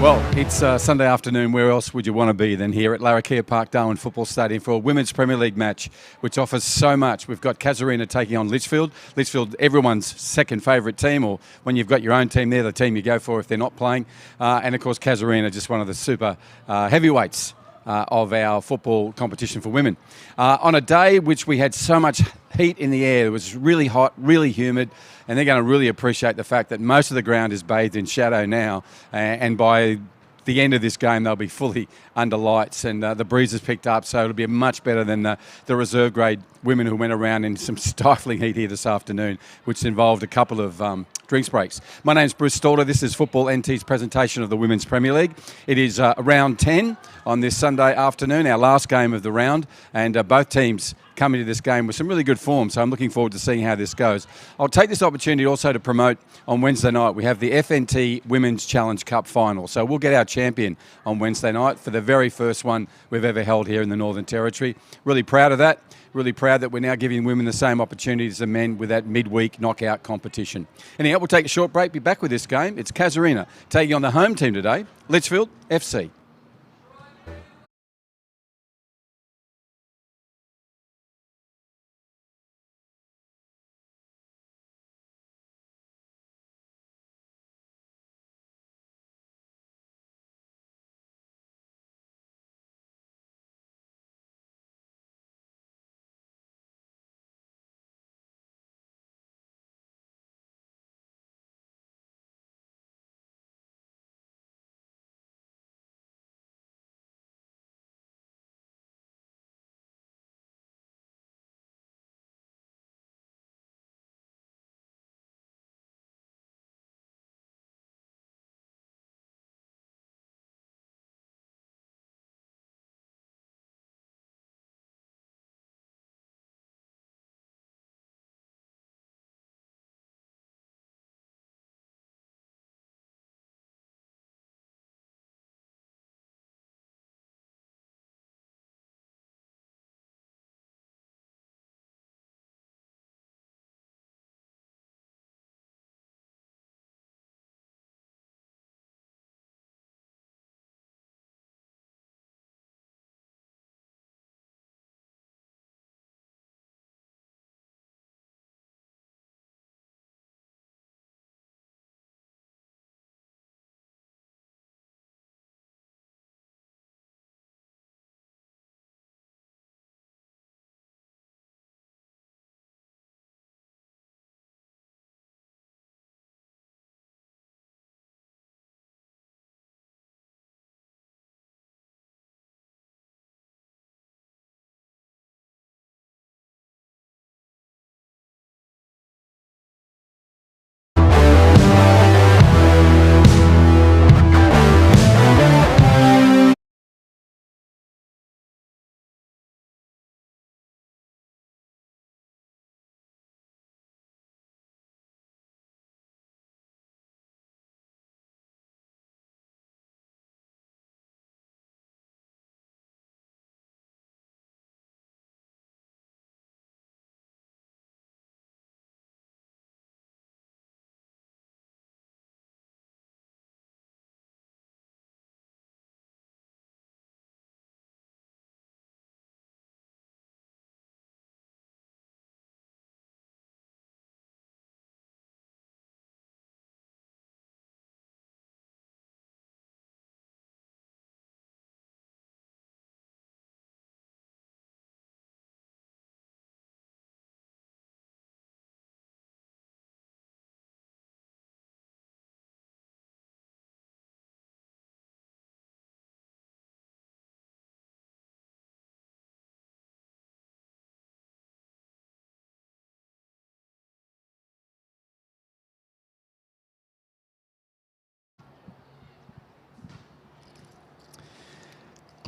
Well, it's Sunday afternoon. Where else would you want to be than here at Larrakia Park Darwin Football Stadium for a Women's Premier League match, which offers so much. We've got Casuarina taking on Litchfield. Litchfield, everyone's second favourite team, or when you've got your own team, they're the team you go for if they're not playing. And, of course, Casuarina, just one of the super heavyweights of our football competition for women. On a day which we had so much heat in the air, it was really hot, really humid, and they're going to really appreciate the fact that most of the ground is bathed in shadow now, and by the end of this game they'll be fully under lights, and the breeze has picked up, so it'll be much better than the reserve grade women who went around in some stifling heat here this afternoon, which involved a couple of drinks breaks. My name's Bruce Stalder. This is Football NT's presentation of the Women's Premier League. It is round 10 on this Sunday afternoon, our last game of the round, and both teams coming to this game with some really good form, so I'm looking forward to seeing how this goes. I'll take this opportunity also to promote on Wednesday night. We have the FNT Women's Challenge Cup final, so we'll get our champion on Wednesday night for the very first one we've ever held here in the Northern Territory. Really proud of that. Really proud that we're now giving women the same opportunities as the men with that midweek knockout competition. Anyhow, we'll take a short break, be back with this game. It's Casuarina taking on the home team today, Litchfield FC.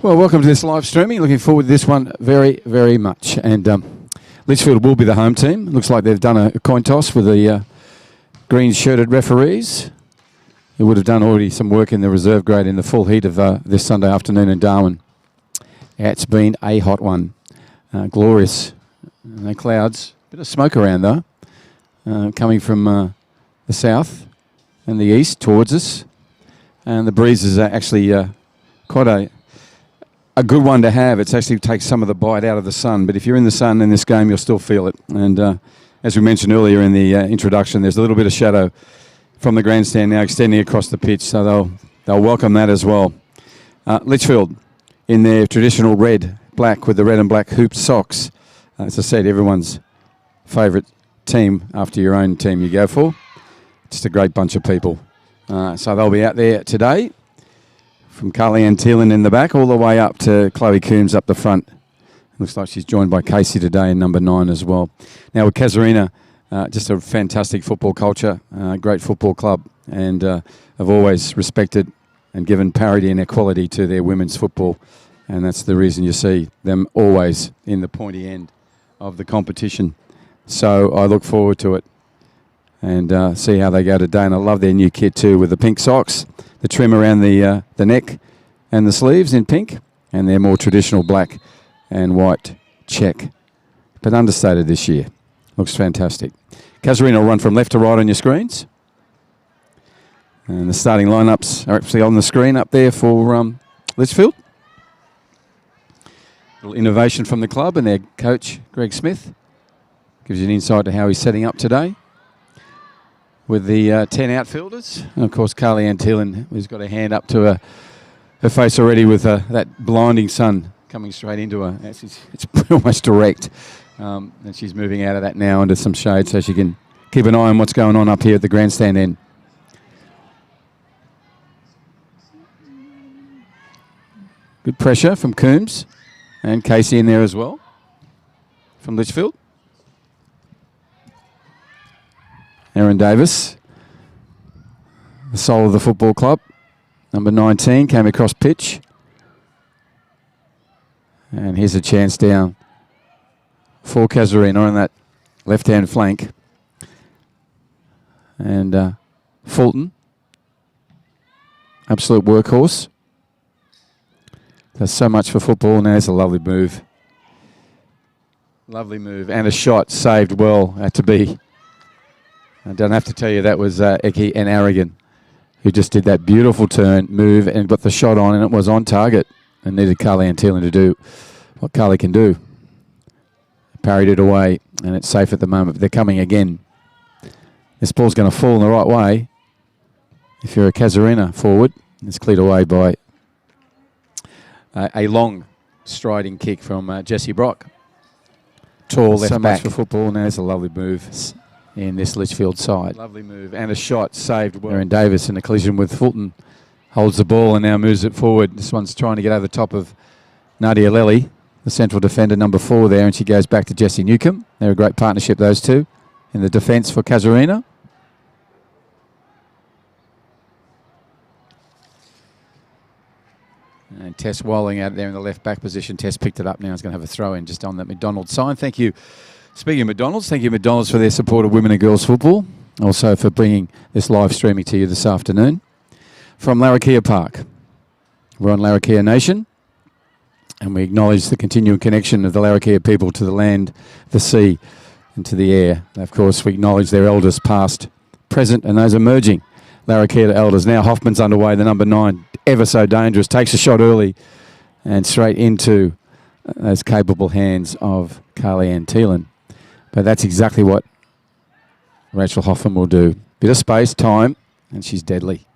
Well, welcome to this live streaming. Looking forward to this one very, very much. And Litchfield will be the home team. Looks like they've done a coin toss with the green-shirted referees, who would have done already some work in the reserve grade in the full heat of this Sunday afternoon in Darwin. It's been a hot one. Glorious. No clouds. Bit of smoke around, though, coming from the south and the east towards us. And the breeze is actually quite a good one to have. It's actually takes some of the bite out of the sun. But if you're in the sun in this game, you'll still feel it. And as we mentioned earlier in the introduction, there's a little bit of shadow from the grandstand now extending across the pitch, so they'll welcome that as well. Litchfield in their traditional black with the red and black hooped socks. As I said, everyone's favourite team after your own team you go for. Just a great bunch of people. So they'll be out there today, from Carly-Ann Thielen in the back all the way up to Chloe Coombs up the front. Looks like she's joined by Casey today in number 9 as well. Now with Casuarina, just a fantastic football culture, great football club, and have always respected and given parity and equality to their women's football. And that's the reason you see them always in the pointy end of the competition. So I look forward to it and see how they go today. And I love their new kit too, with the pink socks, the trim around the neck and the sleeves in pink, and their more traditional black and white check, but understated this year. Looks fantastic. Casuarina will run from left to right on your screens. And the starting lineups are actually on the screen up there for Litchfield. A little innovation from the club and their coach, Greg Smith. Gives you an insight to how he's setting up today with the 10 outfielders. And of course, Carly-Ann Thielen, who's got a hand up to her face already with that blinding sun coming straight into her. It's almost direct. And she's moving out of that now into some shade so she can keep an eye on what's going on up here at the grandstand end. Good pressure from Coombs and Casey in there as well from Litchfield. Erin Davis, the soul of the football club. Number 19 came across pitch. And here's a chance down for Casuarina on that left-hand flank. And Fulton, absolute workhorse. Does so much for football. Now it's a lovely move. Lovely move. And a shot saved well. Had to be. I don't have to tell you that was Eki and Aragon, who just did that beautiful turn, move, and got the shot on, and it was on target. And needed Carly-Ann Thielen to do what Carly can do. Parried it away, and it's safe at the moment. But they're coming again. This ball's going to fall in the right way. If you're a Casuarina forward, it's cleared away by a long striding kick from Jesse Brock. Tall left So back much for football. Now it's a lovely move in this Litchfield side. Lovely move and a shot saved well. Erin Davis in a collision with Fulton holds the ball and now moves it forward. This one's trying to get over the top of Nadia Lely, the central defender, number 4 there, and she goes back to Jessie Newcomb. They're a great partnership, those two, in the defence for Casuarina. And Tess Walling out there in the left back position. Tess picked it up now. He's going to have a throw in just on that McDonald's sign. Thank you. Speaking of McDonald's, thank you McDonald's for their support of women and girls football. Also for bringing this live streaming to you this afternoon. From Larrakia Park. We're on Larrakia Nation. And we acknowledge the continuing connection of the Larrakia people to the land, the sea and to the air. And of course, we acknowledge their elders past, present and those emerging Larrakia elders. Now Hoffman's underway, the number 9, ever so dangerous. Takes a shot early and straight into those capable hands of Carly-Ann Thielen. But that's exactly what Rachel Hoffman will do. Bit of space, time, and she's deadly.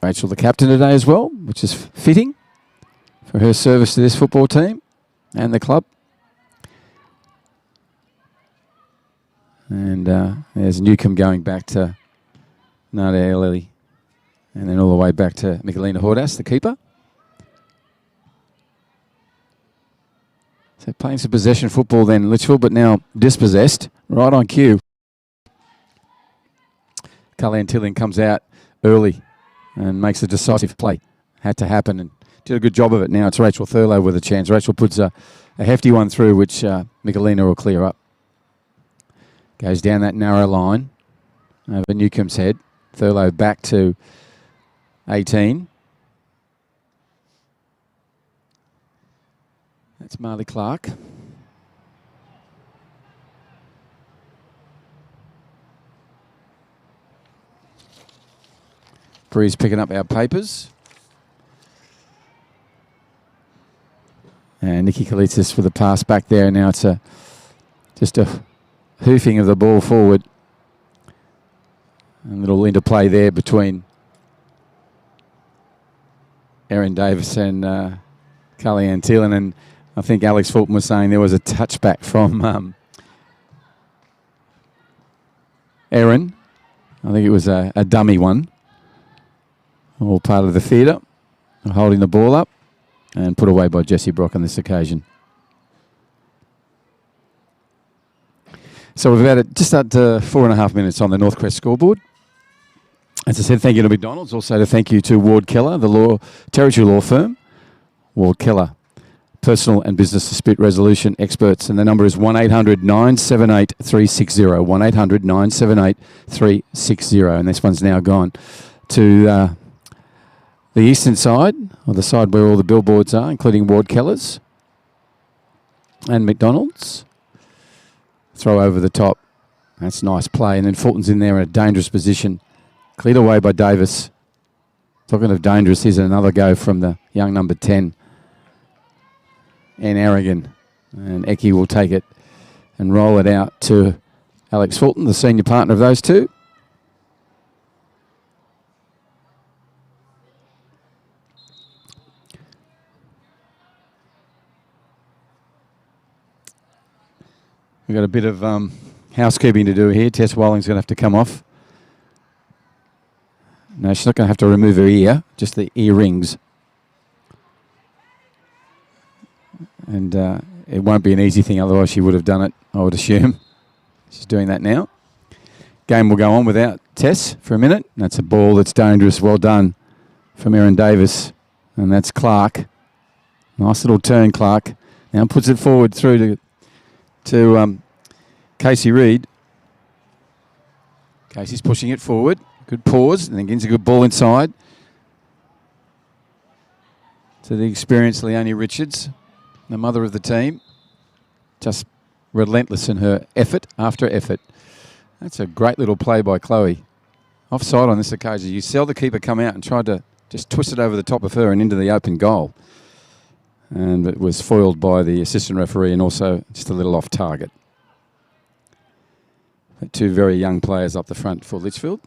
Rachel the captain today as well, which is fitting for her service to this football team and the club. And there's Newcomb going back to Nadia Lely. And then all the way back to Michelina Hordas, the keeper. So playing some possession football then, Litchfield, but now dispossessed, right on cue. Carly-Ann Thielen comes out early and makes a decisive play. Had to happen and did a good job of it. Now it's Rachel Thurlow with a chance. Rachel puts a hefty one through, which Michelina will clear up. Goes down that narrow line over Newcomb's head. Thurlow back to 18. That's Marley Clark. Breeze picking up our papers. And Nikki Kalitsis with a pass back there. Now it's just a hoofing of the ball forward. A little interplay there between Erin Davis and Carly-Ann Thielen. And I think Alex Fulton was saying there was a touchback from Erin. I think it was a dummy one. All part of the theatre. Holding the ball up. And put away by Jessie Brock on this occasion. So we've had just at 4.5 minutes on the Northcrest scoreboard. As I said, thank you to McDonald's. Also to thank you to Ward Keller, the territory law firm. Ward Keller, personal and business dispute resolution experts. And the number is 1-800-978-360. 1-800-978-360. And this one's now gone to the eastern side, or the side where all the billboards are, including Ward Keller's and McDonald's. Throw over the top. That's nice play. And then Fulton's in there in a dangerous position. Cleared away by Davis. Talking of dangerous, here's another go from the young number 10. And Aragon. And Eki will take it and roll it out to Alex Fulton, the senior partner of those two. We've got a bit of housekeeping to do here. Tess Walling's going to have to come off. No, she's not going to have to remove her ear, just the earrings. And it won't be an easy thing, otherwise she would have done it, I would assume. She's doing that now. Game will go on without Tess for a minute. That's a ball that's dangerous. Well done from Erin Davis. And that's Clark. Nice little turn, Clark. Now puts it forward through to Casey Reid. Casey's pushing it forward. Good pause, and then gets a good ball inside to the experienced Leonie Richards, the mother of the team. Just relentless in her effort after effort. That's a great little play by Chloe. Offside on this occasion. You saw the keeper come out and tried to just twist it over the top of her and into the open goal. And it was foiled by the assistant referee and also just a little off target. Two very young players up the front for Litchfield.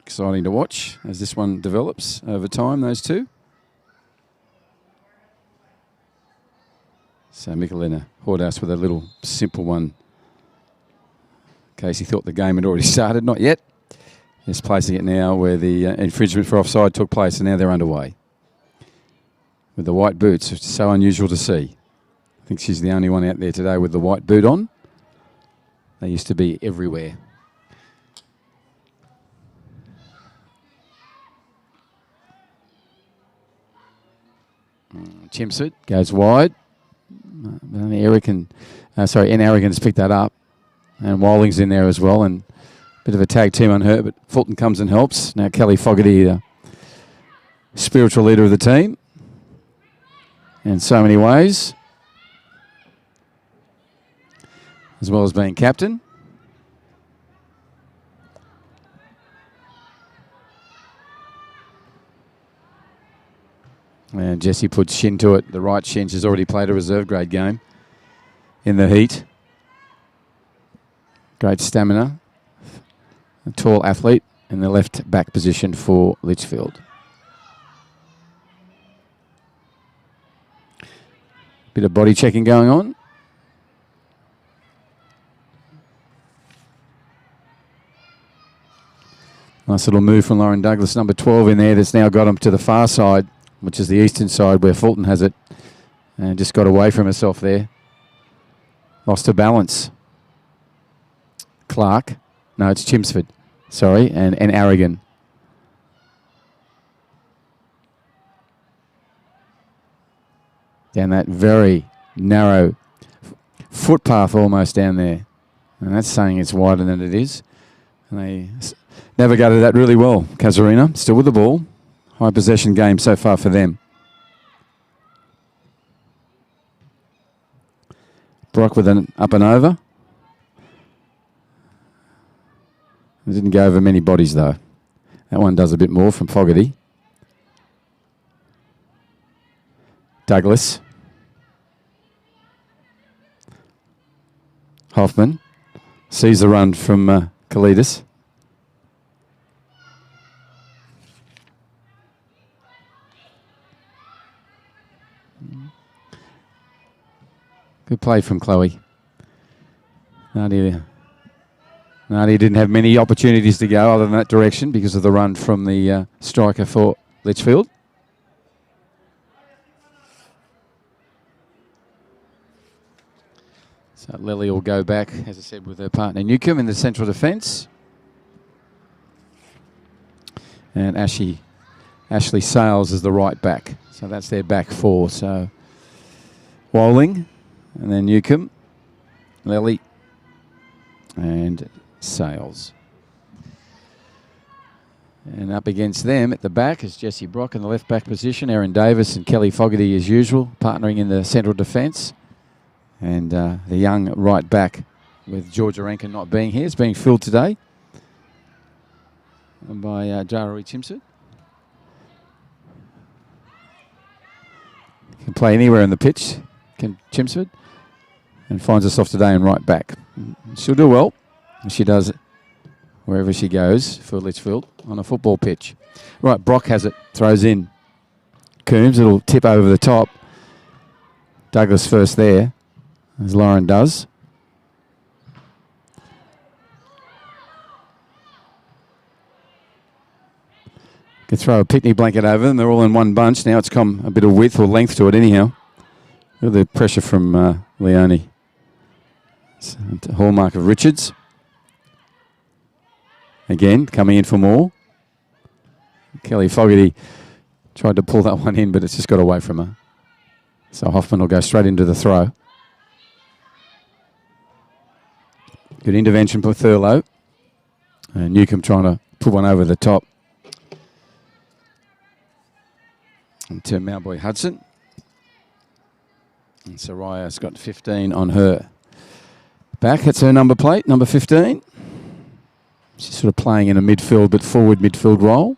Exciting to watch as this one develops over time, those two. So Michelina Hordhouse with a little simple one. Casey thought the game had already started, not yet. Just placing it now where the infringement for offside took place, and now they're underway. With the white boots, which is so unusual to see. I think she's the only one out there today with the white boot on. They used to be everywhere. Chimsford goes wide. N. Aragon's picked that up. And Wilding's in there as well. And a bit of a tag team on her, but Fulton comes and helps. Now Kelly Fogarty, the spiritual leader of the team. In so many ways. As well as being captain. And Jessie puts shin to it. The right shin. She's already played a reserve grade game in the heat. Great stamina. A tall athlete in the left back position for Litchfield. Bit of body checking going on. Nice little move from Lauren Douglas, number 12 in there. That's now got him to the far side, which is the eastern side where Fulton has it. And just got away from herself there. Lost her balance. Clark. No, it's Chimsford. Sorry, and Aragon. Down that very narrow footpath almost down there. And that's saying it's wider than it is. And they navigated that really well. Casuarina still with the ball. High possession game so far for them. Brock with an up and over. It didn't go over many bodies though. That one does a bit more from Fogarty. Douglas. Hoffman sees the run from Kalidas. Good play from Chloe. Nadia didn't have many opportunities to go other than that direction because of the run from the striker for Litchfield. So Lily will go back, as I said, with her partner Newcomb in the central defence. And Ashley Sales is the right back. So that's their back four. So Walling, and then Newcomb, Lily, and Sales. And up against them at the back is Jessie Brock in the left back position. Erin Davis and Kelly Fogarty as usual, partnering in the central defence. And the young right back with Georgia Rankin not being here is being filled today by Jarui Chimsford. Can play anywhere in the pitch, can Chimsford, and finds herself today in right back. She'll do well. She does wherever she goes for Litchfield on a football pitch. Right, Brock has it, throws in. Coombs, it'll tip over the top. Douglas first there, as Lauren does. Could throw a picnic blanket over them. They're all in one bunch. Now it's come a bit of width or length to it anyhow. Look at the pressure from Leone. It's a hallmark of Richards. Again, coming in for more. Kelly Fogarty tried to pull that one in, but it's just got away from her. So Hoffman will go straight into the throw. Good intervention for Thurlow. And Newcomb trying to put one over the top. And to Mowboy Hudson. And Soraya's got 15 on her back. It's her number plate, number 15. She's sort of playing in a midfield, but forward midfield role.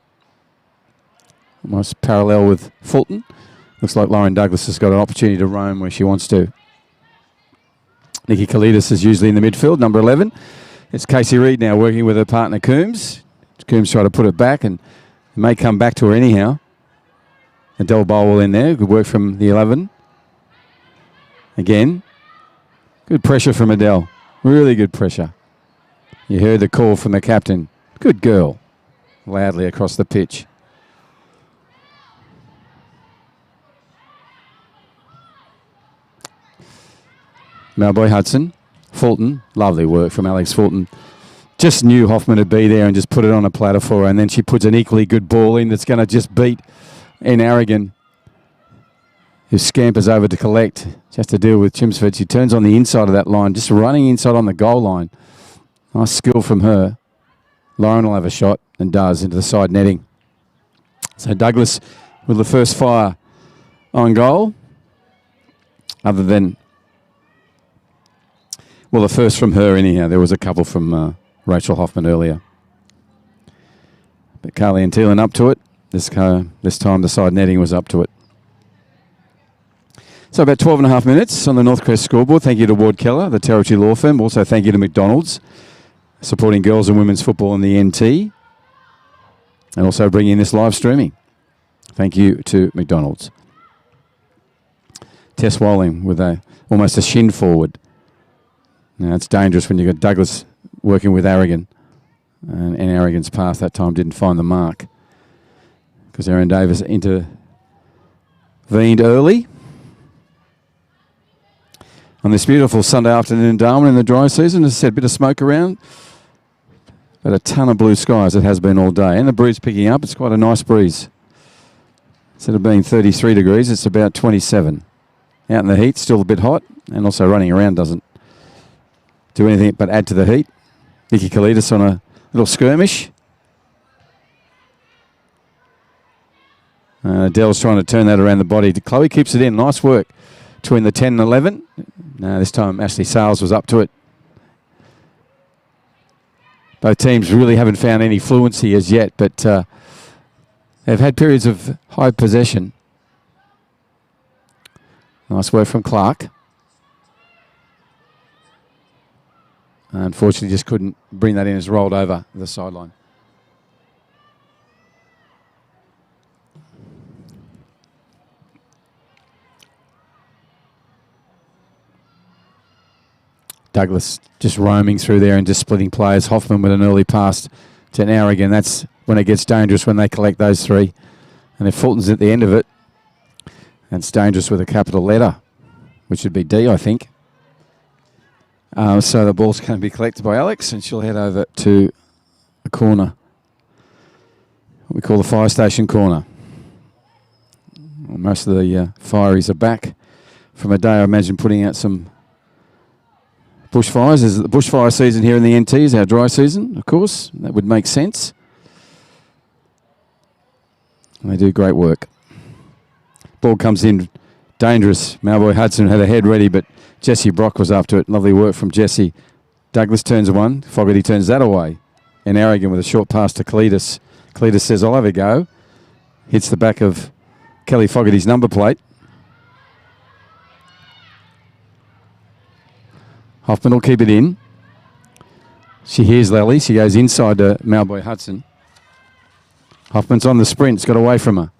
Almost parallel with Fulton. Looks like Lauren Douglas has got an opportunity to roam where she wants to. Nikki Kalidas is usually in the midfield, number 11. It's Casey Reid now working with her partner Coombs. Coombs trying to put it back and it may come back to her anyhow. Adele Bowell in there. Good work from the 11. Again. Good pressure from Adele. Really good pressure. You heard the call from the captain. Good girl. Loudly across the pitch. Mowboy Hudson. Fulton. Lovely work from Alex Fulton. Just knew Hoffman would be there and just put it on a platter for her. And then she puts an equally good ball in that's going to just beat in Aragon, who scampers over to collect. Just to deal with Chimsford. She turns on the inside of that line, just running inside on the goal line. Nice skill from her. Lauren will have a shot and does into the side netting. So Douglas with the first fire on goal. Other than, well, the first from her anyhow. There was a couple from Rachel Hoffman earlier. But Carly and Thielen up to it. This time the side netting was up to it. So about 12 and a half minutes on the Northcrest scoreboard. Thank you to Ward Keller, the Territory Law Firm. Also thank you to McDonald's, supporting girls and women's football in the NT. And also bringing this live streaming. Thank you to McDonald's. Tess Walling with almost a shin forward. Now it's dangerous when you've got Douglas working with Aragon. And Aragon's pass that time didn't find the mark, because Erin Davis intervened early. On this beautiful Sunday afternoon in Darwin in the dry season, as I said, a bit of smoke around, but a ton of blue skies it has been all day. And the breeze picking up, it's quite a nice breeze. Instead of being 33 degrees, it's about 27. Out in the heat, still a bit hot, and also running around doesn't do anything but add to the heat. Nikki Kalidas on a little skirmish. Adele's trying to turn that around the body. Chloe keeps it in. Nice work between the 10 and 11. This time Ashley Sales was up to it. Both teams really haven't found any fluency as yet, but they've had periods of high possession. Nice work from Clark. Unfortunately, just couldn't bring that in as rolled over the sideline. Douglas just roaming through there and just splitting players. Hoffman with an early pass to Narrigan. That's when it gets dangerous, when they collect those three. And if Fulton's at the end of it, that's dangerous with a capital letter, which would be D, I think. So the ball's going to be collected by Alex, and she'll head over to the corner, what we call the fire station corner. Well, most of the fireys are back from a day, I imagine, putting out some bushfires. Is it the bushfire season here in the NT? Is our dry season, of course. That would make sense. And they do great work. Ball comes in dangerous. Malboy Hudson had a head ready, but Jesse Brock was after it. Lovely work from Jesse. Douglas turns one. Fogarty turns that away. And Arrogant with a short pass to Cletus. Cletus says, I'll have a go. Hits the back of Kelly Fogarty's number plate. Hoffman will keep it in. She hears Lally. She goes inside to Malboy Hudson. Hoffman's on the sprint. It's got away from her.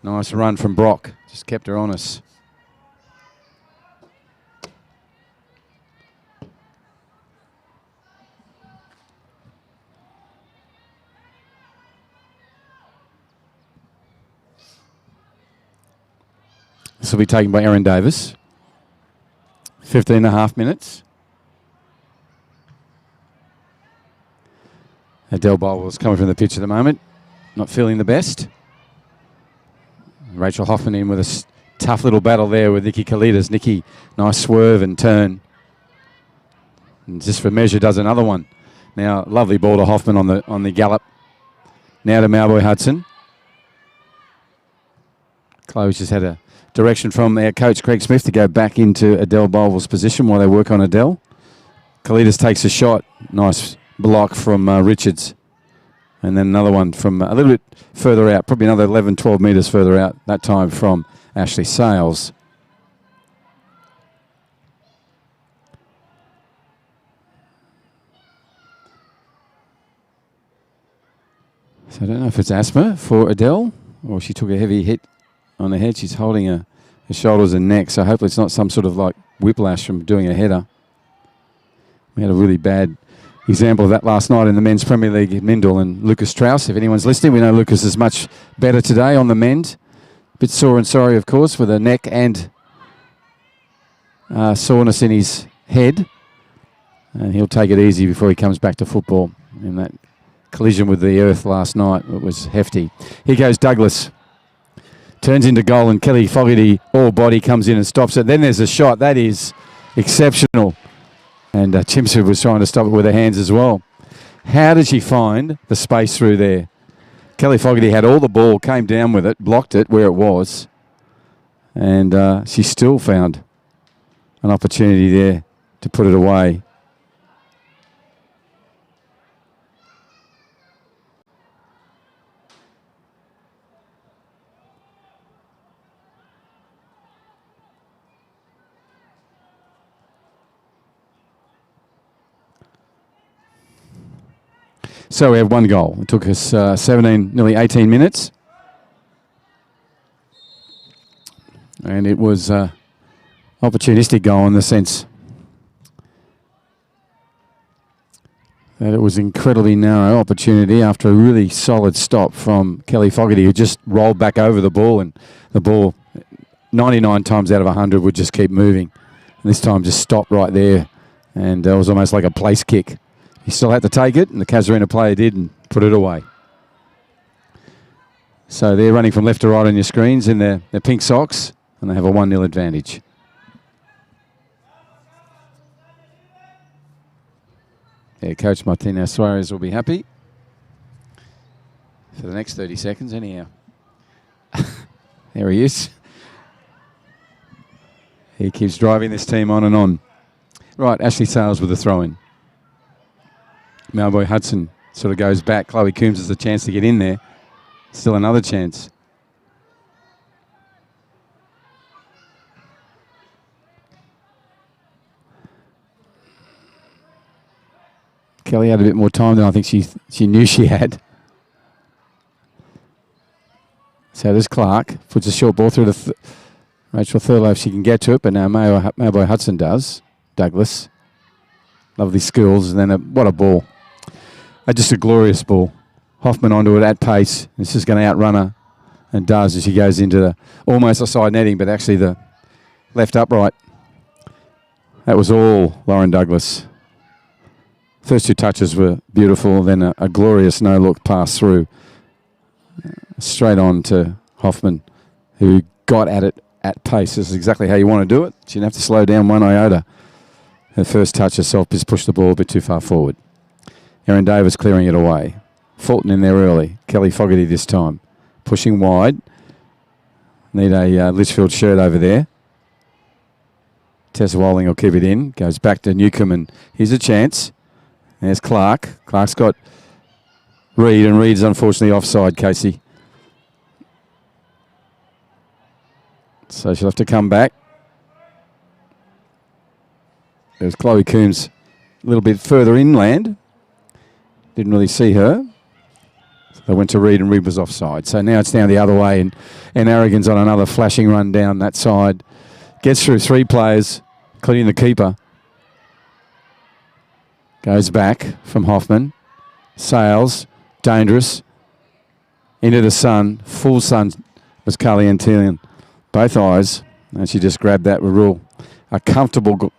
Nice run from Brock. Just kept her honest. This will be taken by Erin Davis. 15.5 minutes. Adele Bowles coming from the pitch at the moment. Not feeling the best. Rachel Hoffman in with a tough little battle there with Nikki Kalidas. Nikki, nice swerve and turn. And just for measure does another one. Now, lovely ball to Hoffman on the gallop. Now to Malboy Hudson. Chloe's just had a direction from our coach, Craig Smith, to go back into Adele Bowles' position while they work on Adele. Kalidas takes a shot. Nice block from Richards. And then another one from a little bit further out, probably another 11, 12 metres further out, that time from Ashley Sales. So I don't know if it's asthma for Adele or she took a heavy hit on the head. She's holding her shoulders and neck, so hopefully it's not some sort of like whiplash from doing a header. We had a really bad example of that last night in the Men's Premier League at Mindle, and Lucas Strauss, if anyone's listening, we know Lucas is much better today on the mend. A bit sore and sorry, of course, with a neck and soreness in his head. And he'll take it easy before he comes back to football. In that collision with the earth last night, it was hefty. Here goes Douglas. Turns into goal, and Kelly Fogarty, all body, comes in and stops it. Then there's a shot. That is exceptional. And Chimsu was trying to stop it with her hands as well. How did she find the space through there? Kelly Fogarty had all the ball, came down with it, blocked it where it was. And she still found an opportunity there to put it away. So we have one goal. It took us 17, nearly 18 minutes. And it was opportunistic goal in the sense that it was incredibly narrow opportunity after a really solid stop from Kelly Fogarty, who just rolled back over the ball, and the ball 99 times out of 100 would just keep moving. And this time just stopped right there, and it was almost like a place kick. He still had to take it, and the Casuarina player did and put it away. So they're running from left to right on your screens in their pink socks, and they have a 1-0 advantage. Yeah, Coach Martinez Suarez will be happy for the next 30 seconds anyhow. There he is. He keeps driving this team on and on. Right, Ashley Sales with the throw-in. Malboy Hudson sort of goes back. Chloe Coombs has a chance to get in there. Still another chance. Kelly had a bit more time than I think she knew she had. So does Clark. Puts a short ball through to Rachel Thurlow if she can get to it, but now Malboy Hudson does. Douglas. Lovely skills, and then what a ball. Just a glorious ball. Hoffman onto it at pace. This is going to outrun her, and does as she goes into almost a side netting, but actually the left upright. That was all Lauren Douglas. First two touches were beautiful, then a glorious no-look pass through. Straight on to Hoffman, who got at it at pace. This is exactly how you want to do it. She didn't have to slow down one iota. Her first touch herself just pushed the ball a bit too far forward. Erin Davis clearing it away. Fulton in there early. Kelly Fogarty this time. Pushing wide. Need a Litchfield shirt over there. Tessa Walling will keep it in. Goes back to Newcomb, and here's a chance. There's Clark. Clark's got Reid, and Reid's unfortunately offside, Casey. So she'll have to come back. There's Chloe Coombs a little bit further inland. Didn't really see her. So they went to Reid, and Reid was offside. So now it's down the other way, and Aragon's on another flashing run down that side. Gets through three players, including the keeper. Goes back from Hoffman. Sails. Dangerous. Into the sun. Full sun was Carly Antillion. Both eyes. And she just grabbed that with a comfortable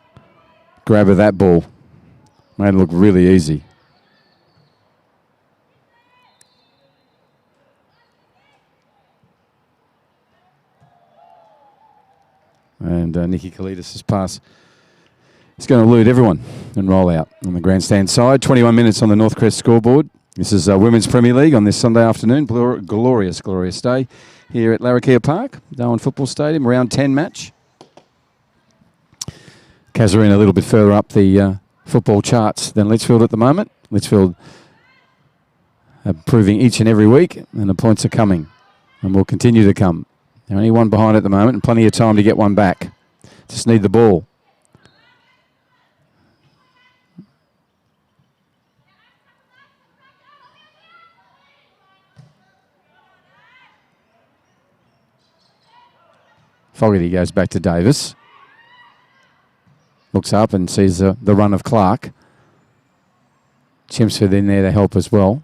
grab of that ball. Made it look really easy. And Nikki Kalidas' pass is going to elude everyone and roll out on the grandstand side. 21 minutes on the Northcrest scoreboard. This is Women's Premier League on this Sunday afternoon. Glorious, glorious day here at Larrakia Park, Darwin Football Stadium, round 10 match. Casuarina a little bit further up the football charts than Litchfield at the moment. Litchfield improving each and every week, and the points are coming and will continue to come. They're only one behind at the moment and plenty of time to get one back. Just need the ball. Fogarty goes back to Davis. Looks up and sees the run of Clark. Chimpsford in there to help as well.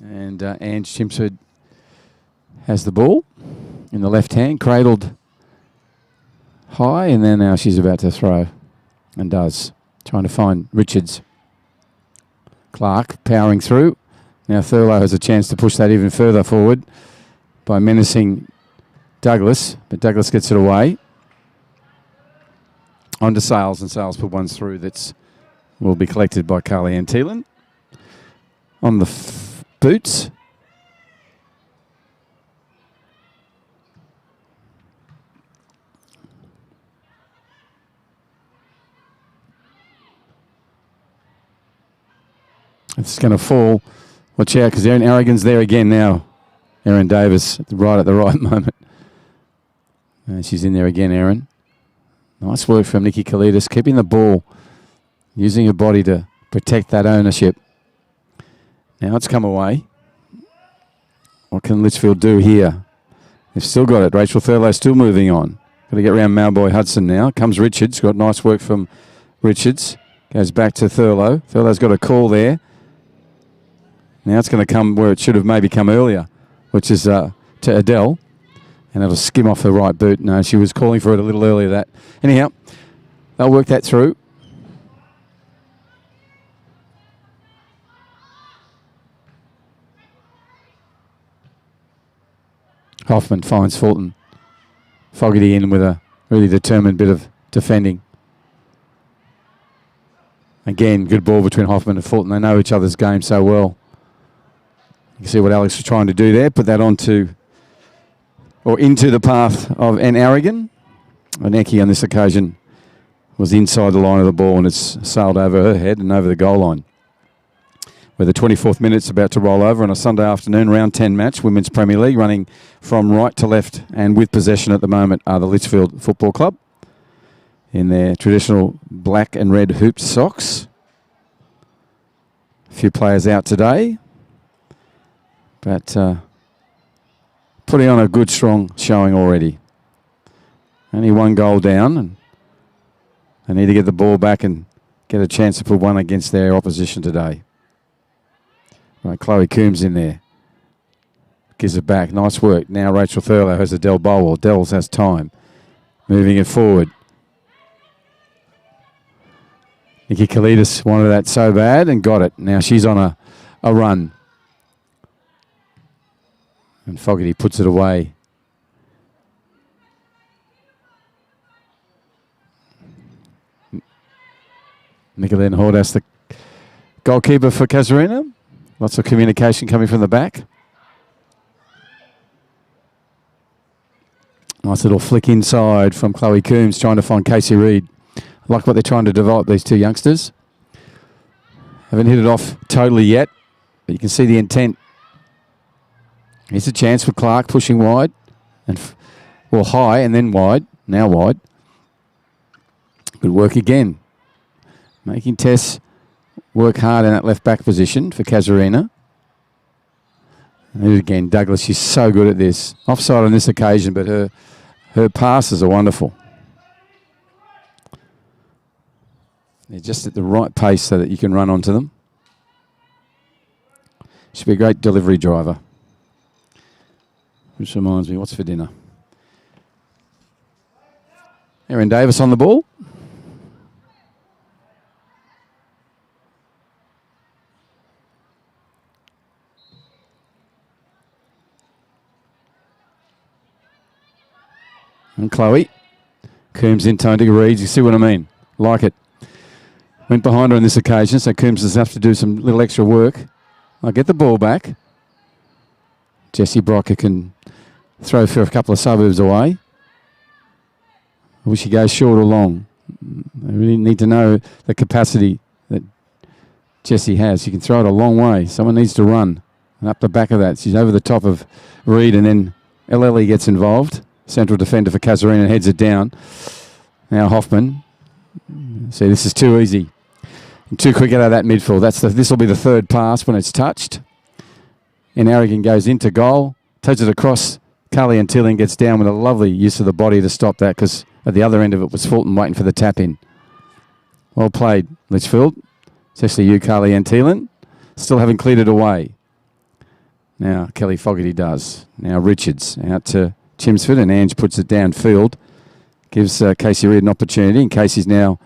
And Ange Chimpsford has the ball in the left hand, cradled high, and then now she's about to throw, and does. Trying to find Richards. Clark powering through. Now Thurlow has a chance to push that even further forward by menacing Douglas, but Douglas gets it away. On to Sales, and Sales put one through that will be collected by Carly Antillion. On the boots. It's going to fall. Watch out, because Erin Aragon's there again now. Erin Davis right at the right moment. And she's in there again, Erin. Nice work from Nikki Kalidas, keeping the ball, using her body to protect that ownership. Now it's come away. What can Litchfield do here? They've still got it. Rachel Thurlow still moving on. Got to get around Malboy Hudson now. Comes Richards. Got nice work from Richards. Goes back to Thurlow. Thurlow's got a call there. Now it's going to come where it should have maybe come earlier, which is to Adele. And it'll skim off her right boot. No, she was calling for it a little earlier. That anyhow, they'll work that through. Hoffman finds Fulton. Fogarty in with a really determined bit of defending. Again, good ball between Hoffman and Fulton. They know each other's game so well. You can see what Alex was trying to do there. Put that on to or into the path of Ann Aragon. Aneki on this occasion was inside the line of the ball and it's sailed over her head and over the goal line. Where the 24th minute's about to roll over on a Sunday afternoon, round 10 match, Women's Premier League, running from right to left and with possession at the moment are the Litchfield Football Club in their traditional black and red hooped socks. A few players out today, but putting on a good, strong showing already. Only one goal down, and they need to get the ball back and get a chance to put one against their opposition today. Right, Chloe Coombs in there. Gives it back. Nice work. Now Rachel Thurlow has a Del Bowell. Dells has time. Moving it forward. Nikki Kalidis wanted that so bad and got it. Now she's on a run. And Fogarty puts it away. Nicolene Hordas, the goalkeeper for Casuarina. Lots of communication coming from the back. Nice little flick inside from Chloe Coombs trying to find Casey Reid. I like what they're trying to develop, these two youngsters. Haven't hit it off totally yet, but you can see the intent. Here's a chance for Clark pushing wide. And well, high and then wide. Now wide. Good work again. Making Tess work hard in that left back position for Casuarina. And again, Douglas, she's so good at this. Offside on this occasion, but her passes are wonderful. They're just at the right pace so that you can run onto them. Should be a great delivery driver. Which reminds me, what's for dinner? Erin Davis on the ball. And Chloe. Coombs in tone to Reed. You see what I mean? Like it. Went behind her on this occasion, so Coombs does have to do some little extra work. I'll get the ball back. Jessie Brocker can throw for a couple of suburbs away. I wish he goes short or long. I really need to know the capacity that Jessie has. She can throw it a long way. Someone needs to run. And up the back of that, she's over the top of Reed, and then LLE gets involved. Central defender for Casuarina heads it down. Now Hoffman. See, this is too easy. And too quick out of that midfield. This will be the third pass when it's touched. And Aragon goes into goal. Touches it across. Carly and Tilling gets down with a lovely use of the body to stop that, because at the other end of it was Fulton waiting for the tap in. Well played, Litchfield. Especially you, Carly and Tilling. Still haven't cleared it away. Now Kelly Fogarty does. Now Richards out to Chimsford, and Ange puts it downfield. Gives Casey Reid an opportunity, and Casey's now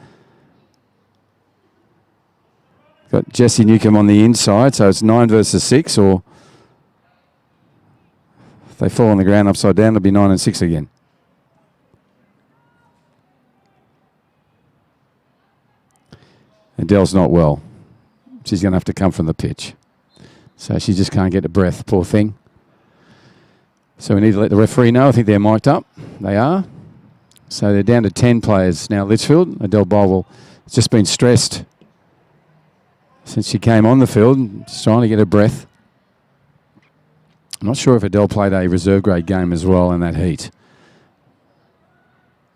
got Jessie Newcomb on the inside, so it's 9 versus 6, or if they fall on the ground upside down, it'll be 9 and 6 again. Adele's not well. She's going to have to come from the pitch. So she just can't get a breath, poor thing. So we need to let the referee know. I think they're mic'd up. They are. So they're down to 10 players now. Litchfield, Adele Bolwell has just been stressed since she came on the field, just trying to get her breath. I'm not sure if Adele played a reserve grade game as well in that heat.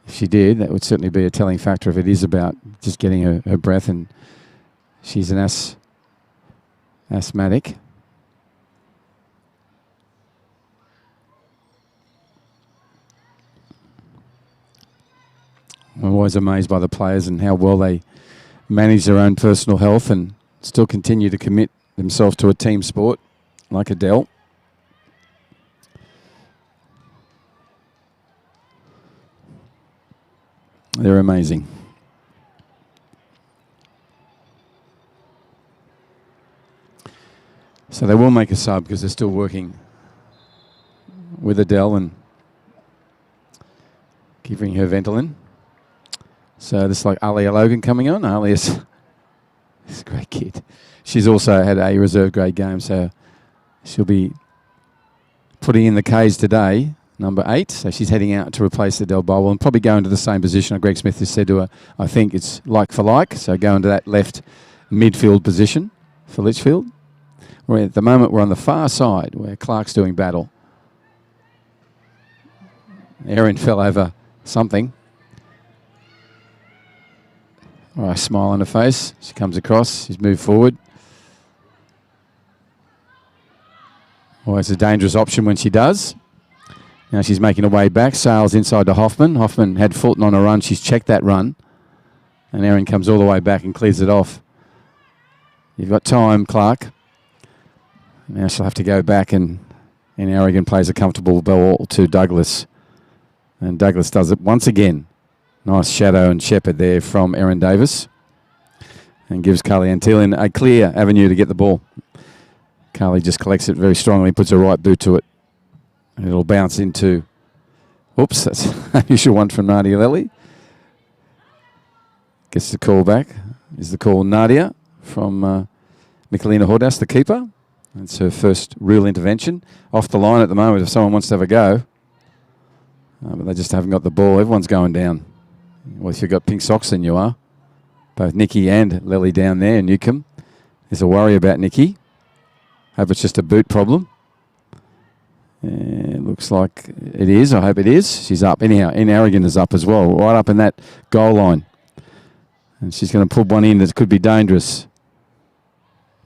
If she did, that would certainly be a telling factor if it is about just getting her breath, and she's an asthmatic. I'm always amazed by the players and how well they manage their own personal health and still continue to commit themselves to a team sport like Adele. They're amazing. So they will make a sub because they're still working with Adele and giving her Ventolin. So this is like Alia Logan coming on. Alia's a great kid. She's also had a reserve grade game, so she'll be putting in the Ks today. number 8. So she's heading out to replace Adele Bolwell and probably go into the same position. Greg Smith has said to her, I think it's like for like. So go into that left midfield position for Litchfield. At the moment, we're on the far side where Clark's doing battle. Erin fell over something. All right, smile on her face. She comes across. She's moved forward. Always a dangerous option when she does. Now she's making her way back. Sails inside to Hoffman. Hoffman had Fulton on a run. She's checked that run. And Erin comes all the way back and clears it off. You've got time, Clark. Now she'll have to go back and Aragon plays a comfortable ball to Douglas. And Douglas does it once again. Nice shadow and shepherd there from Erin Davis. And gives Carly Antillian a clear avenue to get the ball. Carly just collects it very strongly, puts her right boot to it. And it'll bounce into... Oops, that's an unusual one from Nadia Lely. Gets the call back. Is the call Nadia from Michelina Hordas, the keeper. That's her first real intervention. Off the line at the moment if someone wants to have a go. But they just haven't got the ball. Everyone's going down. Well, if you've got pink socks, then you are. Both Nikki and Lily down there, Newcomb. There's a worry about Nikki. Hope it's just a boot problem. It looks like it is. I hope it is. She's up. Anyhow, Aragon is up as well, right up in that goal line. And she's going to put one in that could be dangerous.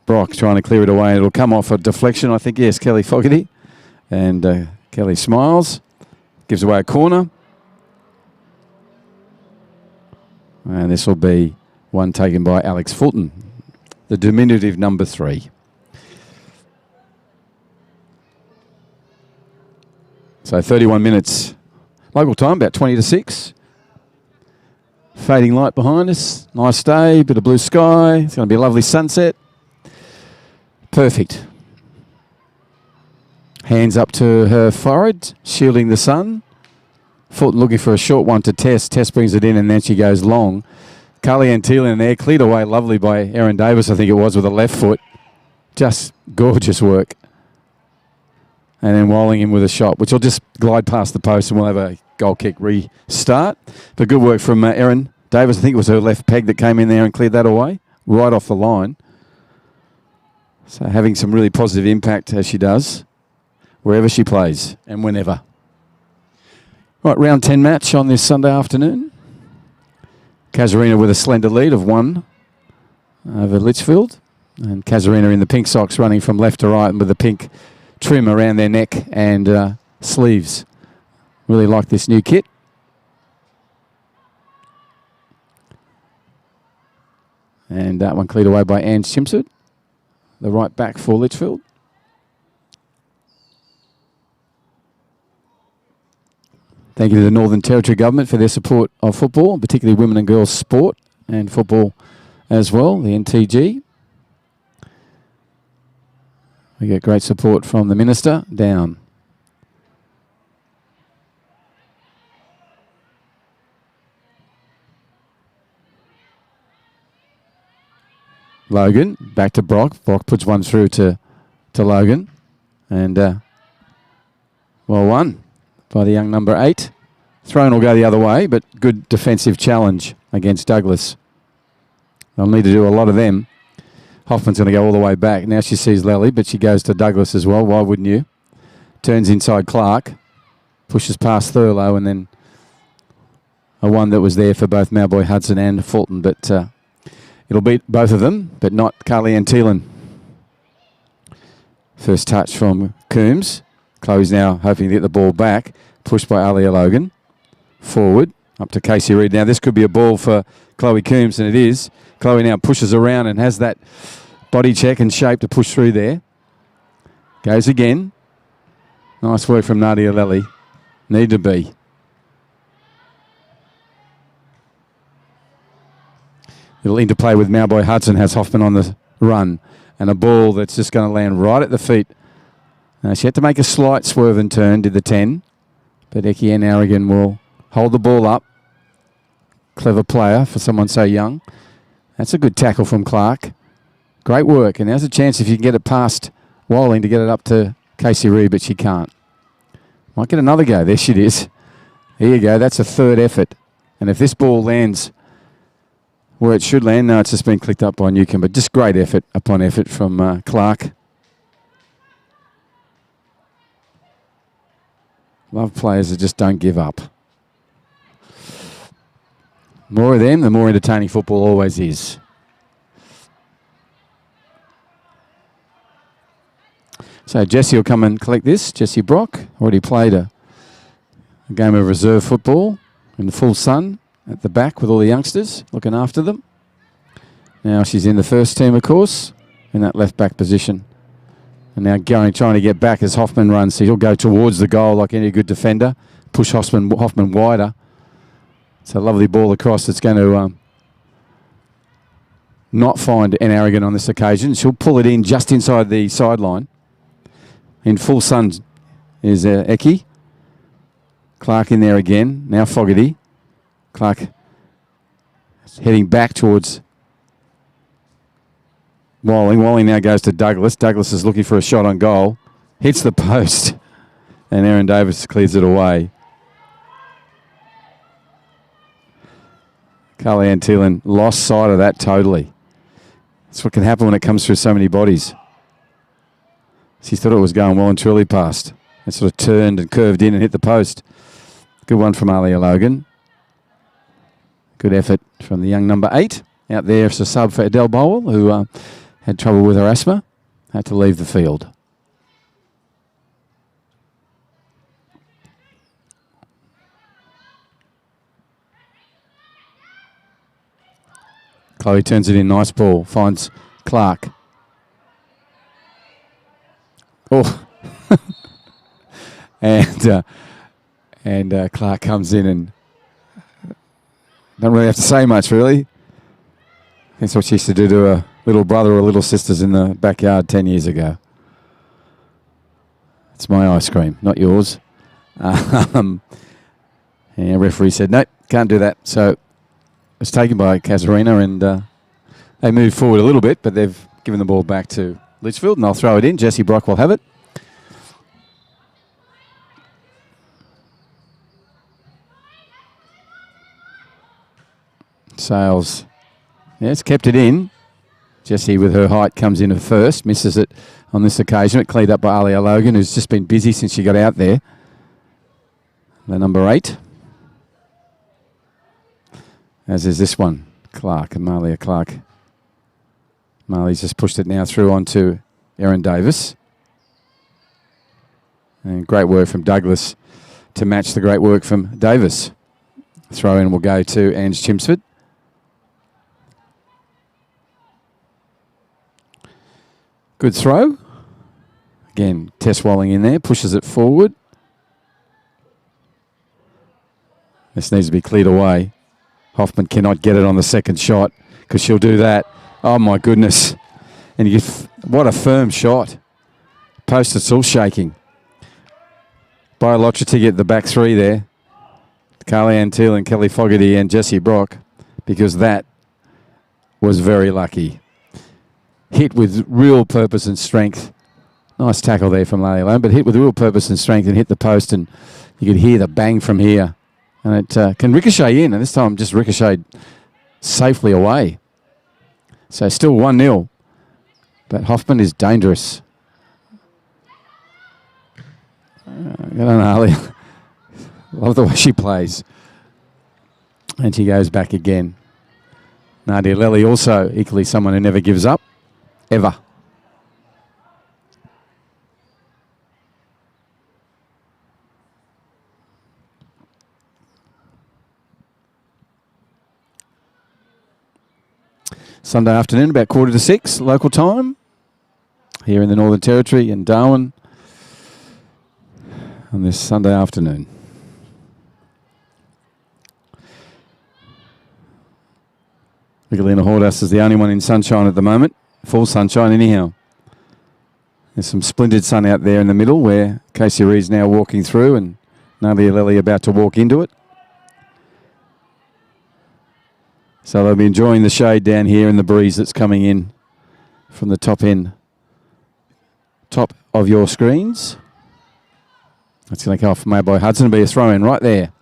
Brock trying to clear it away. It'll come off a deflection, I think. Yes, Kelly Fogarty. And Kelly smiles. Gives away a corner. And this will be one taken by Alex Fulton, the diminutive number 3. So 31 minutes. Local time, about 20 to 6. Fading light behind us. Nice day, bit of blue sky. It's going to be a lovely sunset. Perfect. Hands up to her forehead, shielding the sun. Fulton looking for a short one to Tess. Tess brings it in and then she goes long. Carly Antillian there, cleared away lovely by Erin Davis, I think it was, with a left foot. Just gorgeous work. And then Walling in with a shot, which will just glide past the post and we'll have a goal kick restart. But good work from Erin Davis. I think it was her left peg that came in there and cleared that away, right off the line. So having some really positive impact as she does, wherever she plays and whenever. Right, round 10 match on this Sunday afternoon. Casuarina with a slender lead of 1 over Litchfield. And Casuarina in the pink socks running from left to right and with the pink trim around their neck and sleeves. Really like this new kit. And that one cleared away by Anne Simpson, the right back for Litchfield. Thank you to the Northern Territory Government for their support of football, particularly women and girls sport and football as well, the NTG. We get great support from the Minister. Down. Logan, back to Brock. Brock puts one through to Logan. And well won by the young number 8. Thrown will go the other way, but good defensive challenge against Douglas. They'll need to do a lot of them. Hoffman's going to go all the way back. Now she sees Lely, but she goes to Douglas as well. Why wouldn't you? Turns inside Clark. Pushes past Thurlow, and then a one that was there for both Mauboy Hudson and Fulton. But it'll beat both of them, but not Carly Antillian. First touch from Coombs. Chloe's now hoping to get the ball back. Pushed by Alia Logan. Forward, up to Casey Reid. Now this could be a ball for Chloe Coombs, and it is. Chloe now pushes around and has that body check and shape to push through there. Goes again. Nice work from Nadia Lely. Need to be. Little interplay with Mauboy Hudson has Hoffman on the run. And a ball that's just going to land right at the feet. Now she had to make a slight swerve and turn, did the 10. But Etienne Aragon will hold the ball up. Clever player for someone so young. That's a good tackle from Clark. Great work. And there's a chance if you can get it past Walling to get it up to Casey Reid, but she can't. Might get another go. There she is. Here you go. That's a third effort. And if this ball lands where it should land, no, it's just been clicked up by Newcomb. But just great effort upon effort from Clark. Love players that just don't give up. More of them, the more entertaining football always is. So Jessie will come and collect this. Jessie Brock already played a game of reserve football in the full sun at the back with all the youngsters looking after them. Now she's in the first team, of course, in that left back position. And now trying to get back as Hoffman runs. So he'll go towards the goal like any good defender. Push Hoffman wider. It's a lovely ball across that's going to not find an Aragon on this occasion. She'll pull it in just inside the sideline. In full sun is Eki. Clark in there again. Now Fogarty. Clark heading back towards Walling. Walling now goes to Douglas. Douglas is looking for a shot on goal. Hits the post. And Aaron Davis clears it away. Carly Ann Thielen lost sight of that totally. That's what can happen when it comes through so many bodies. She thought it was going well and truly past. It sort of turned and curved in and hit the post. Good one from Alia Logan. Good effort from the young number 8. Out there as a sub for Adele Bowell, who had trouble with her asthma. Had to leave the field. Chloe turns it in. Nice ball. Finds Clark. Oh. and Clark comes in and don't really have to say much, really. That's what she used to do to her little brother or little sisters in the backyard 10 years ago. It's my ice cream, not yours. And the referee said, nope, can't do that. So it's taken by Casuarina, and they moved forward a little bit, but they've given the ball back to Litchfield, and they'll throw it in. Jessie Brock will have it. Sales, yes, kept it in. Jessie, with her height, comes in at first, misses it on this occasion. It cleared up by Alia Logan, who's just been busy since she got out there. The number 8. As is this one, Clark, Amalia Clark. Marley's just pushed it now through onto Erin Davis. And great work from Douglas to match the great work from Davis. Throw in will go to Ange Chimsford. Good throw. Again, Tess Walling in there, pushes it forward. This needs to be cleared away. Hoffman cannot get it on the second shot because she'll do that. Oh, my goodness. And what a firm shot. Post, it's all shaking. Biologic at the back 3 there. Carly Ann Thielen, Kelly Fogarty and Jessie Brock, because that was very lucky. Hit with real purpose and strength. Nice tackle there from Lally Lone, but hit with real purpose and strength and hit the post, and you could hear the bang from here. And it can ricochet in, and this time just ricocheted safely away. So still 1-0, but Hoffman is dangerous. Good on Ali. Love the way she plays. And she goes back again. Nadia Lely also equally someone who never gives up, ever. Sunday afternoon, about 5:45 local time, here in the Northern Territory in Darwin on this Sunday afternoon. Michelina Hordas is the only one in sunshine at the moment. Full sunshine anyhow. There's some splendid sun out there in the middle where Casey Reed's now walking through and Nadia Lely about to walk into it. So they'll be enjoying the shade down here and the breeze that's coming in from the top of your screens. That's going to come off made by Hudson and be a throw in right there.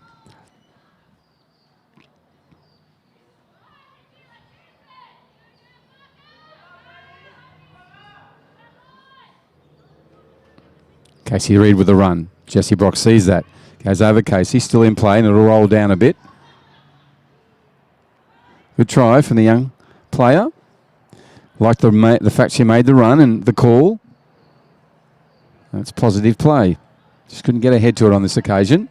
Casey Reid with a run. Jesse Brock sees that. Goes over Casey, still in play, and it'll roll down a bit. Good try from the young player. Like the fact she made the run and the call. That's positive play. Just couldn't get ahead to it on this occasion.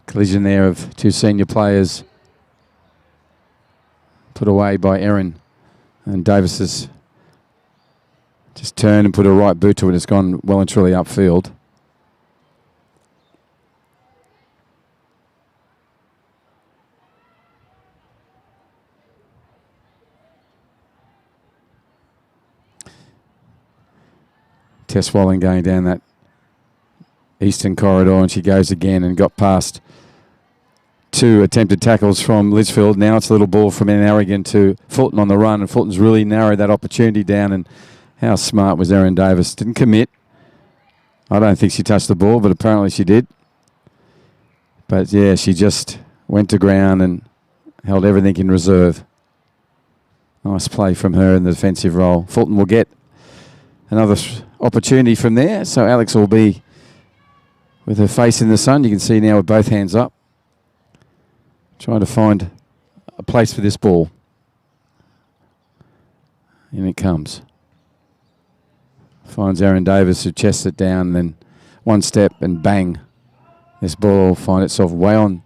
Collision there of two senior players. Put away by Erin. And Davis has just turned and put a right boot to it. It's gone well and truly upfield. Tess Walling going down that eastern corridor, and she goes again and got past two attempted tackles from Litchfield. Now it's a little ball from Arrogant to Fulton on the run, and Fulton's really narrowed that opportunity down. And how smart was Erin Davis? Didn't commit. I don't think she touched the ball, but apparently she did. But yeah, she just went to ground and held everything in reserve. Nice play from her in the defensive role. Fulton will get another opportunity from there. So Alex will be with her face in the sun. You can see now with both hands up, trying to find a place for this ball. In it comes. Finds Erin Davis, who chests it down, then one step and bang. This ball will find itself way on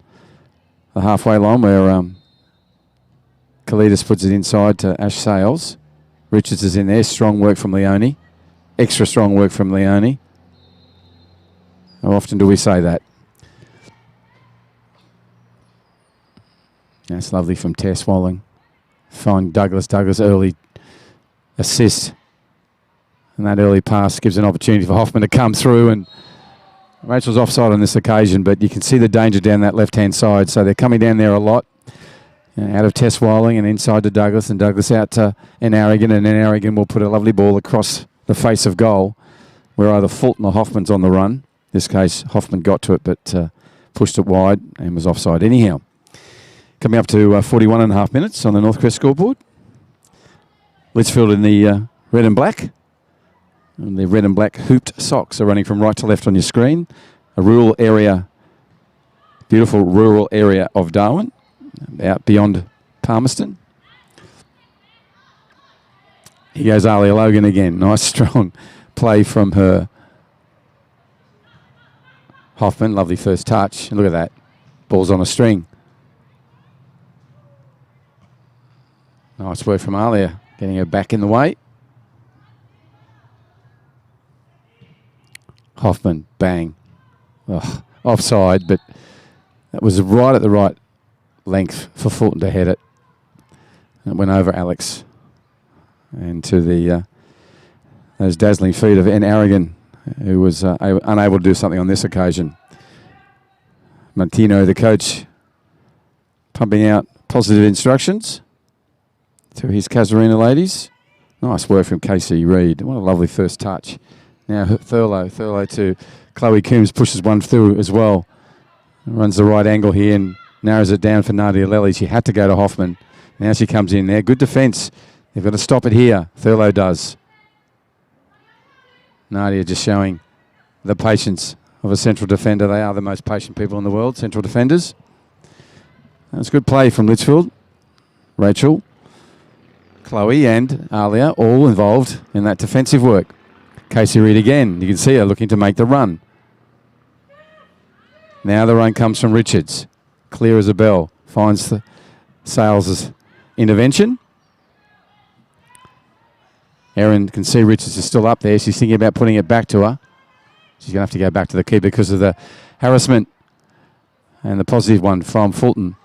the halfway line where Kalidas puts it inside to Ash Sales. Richards is in there. Strong work from Leone. Extra strong work from Leone. How often do we say that? That's lovely from Tess Walling. Find Douglas. Douglas early assist. And that early pass gives an opportunity for Hoffman to come through. And Rachel's offside on this occasion, but you can see the danger down that left-hand side. So they're coming down there a lot. Out of Tess Walling and inside to Douglas. And Douglas out to Arrogant. And Arrogant will put a lovely ball across the face of goal, where either Fulton or Hoffman's on the run. In this case, Hoffman got to it, but pushed it wide and was offside anyhow. Coming up to 41 and a half minutes on the Northcrest scoreboard. Litchfield in the red and black. And the red and black hooped socks are running from right to left on your screen. A rural area, beautiful rural area of Darwin, out beyond Palmerston. Here goes Alia Logan again. Nice strong play from her. Hoffman, lovely first touch. And look at that. Ball's on a string. Nice work from Alia, getting her back in the way. Hoffman, bang. Oh, offside, but that was right at the right length for Fulton to head it. And it went over Alex. And to the those dazzling feet of N. Arrogant, who was unable to do something on this occasion. Martino, the coach, pumping out positive instructions to his Casuarina ladies. Nice work from Casey Reid. What a lovely first touch. Now Thurlow to Chloe Coombs, pushes one through as well. Runs the right angle here and narrows it down for Nadia Lely. She had to go to Hoffman. Now she comes in there. Good defence. They've got to stop it here. Thurlow does. Nadia just showing the patience of a central defender. They are the most patient people in the world, central defenders. That's good play from Litchfield. Rachel, Chloe and Alia all involved in that defensive work. Casey Reid again. You can see her looking to make the run. Now the run comes from Richards. Clear as a bell. Finds the Sales' intervention. Erin can see Richards is still up there. She's thinking about putting it back to her. She's going to have to go back to the keeper because of the harassment. And the positive one from Fulton.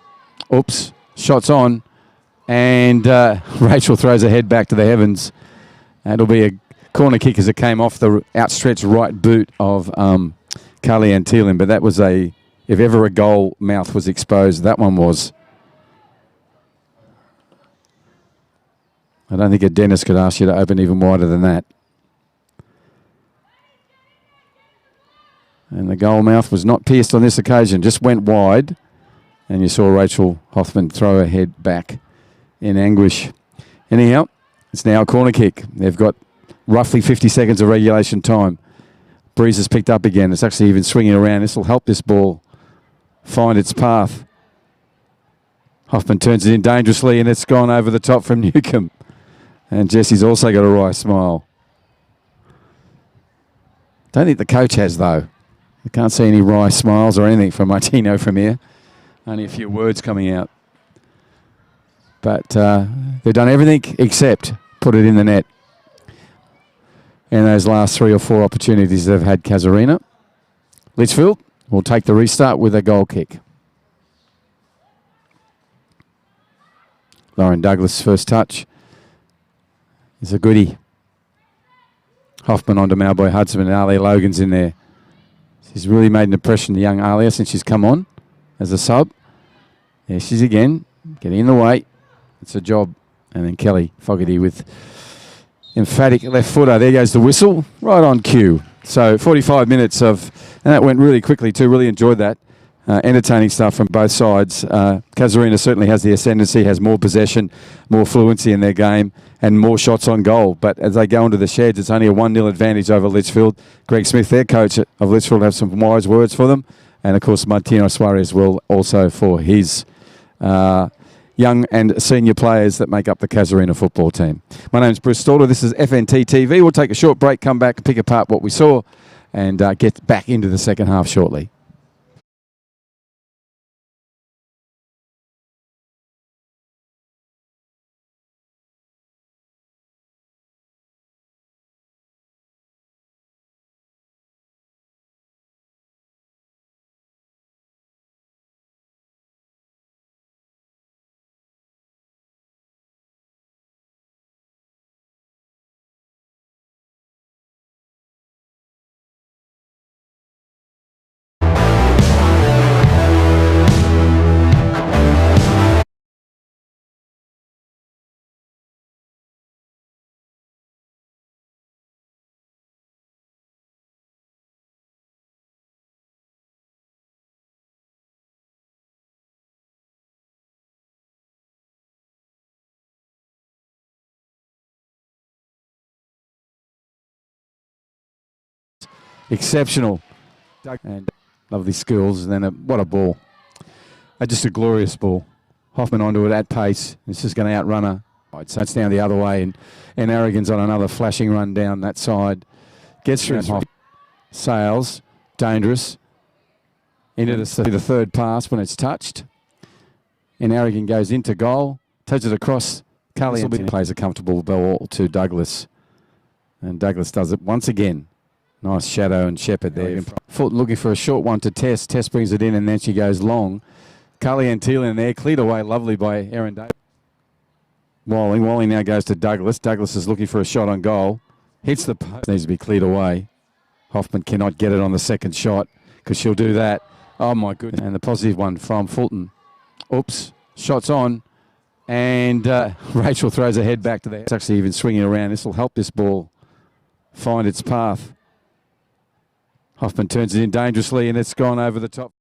Oops. Shots on. And Rachel throws her head back to the heavens. It'll be a corner kick as it came off the outstretched right boot of Carly Ann Thielen. But that was if ever a goal mouth was exposed, that one was. I don't think a dentist could ask you to open even wider than that. And the goal mouth was not pierced on this occasion, just went wide. And you saw Rachel Hoffman throw her head back in anguish. Anyhow, it's now a corner kick. They've got roughly 50 seconds of regulation time. Breeze has picked up again. It's actually even swinging around. This will help this ball find its path. Hoffman turns it in dangerously, and it's gone over the top from Newcomb. And Jesse's also got a wry smile. Don't think the coach has, though. I can't see any wry smiles or anything from Martino from here. Only a few words coming out. But they've done everything except put it in the net. And those last 3 or 4 opportunities they've had, Casuarina. Litchfield will take the restart with a goal kick. Lauren Douglas' first touch is a goodie. Hoffman onto Malboy Hudson, and Alia Logan's in there. She's really made an impression, the young Alia, since she's come on as a sub. There she's again, getting in the way. It's a job. And then Kelly Fogarty with emphatic left footer. There goes the whistle, right on cue. So 45 minutes of, and that went really quickly too. Really enjoyed that. Entertaining stuff from both sides. Casuarina certainly has the ascendancy, has more possession, more fluency in their game, and more shots on goal. But as they go into the sheds, it's only a 1-0 advantage over Litchfield. Greg Smith, their coach of Litchfield, have some wise words for them. And of course, Martino Suarez will also for his young and senior players that make up the Casuarina football team. My name's Bruce Stalder. This is FNT TV. We'll take a short break, come back, pick apart what we saw, and get back into the second half shortly. Exceptional. And lovely skills. And then what a ball. Just a glorious ball. Hoffman onto it at pace. It's just going to outrun her. So it's down the other way. And Arrogans on another flashing run down that side. Gets through Sails. Dangerous. Into the third pass when it's touched. And Arrogant goes into goal. Takes it across. Carly plays a comfortable ball to Douglas. And Douglas does it once again. Nice shadow and Shepherd there. Fulton looking for a short one to Tess. Tess brings it in and then she goes long. Carly Antillian there, cleared away lovely by Erin Davis. Walling. Walling now goes to Douglas. Douglas is looking for a shot on goal. Hits the post. Needs to be cleared away. Hoffman cannot get it on the second shot because she'll do that. Oh my goodness. And the positive one from Fulton. Oops. Shots on. And Rachel throws her head back to there. It's actually even swinging around. This will help this ball find its path. Hoffman turns it in dangerously, and it's gone over the top.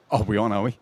Oh, we on, are we?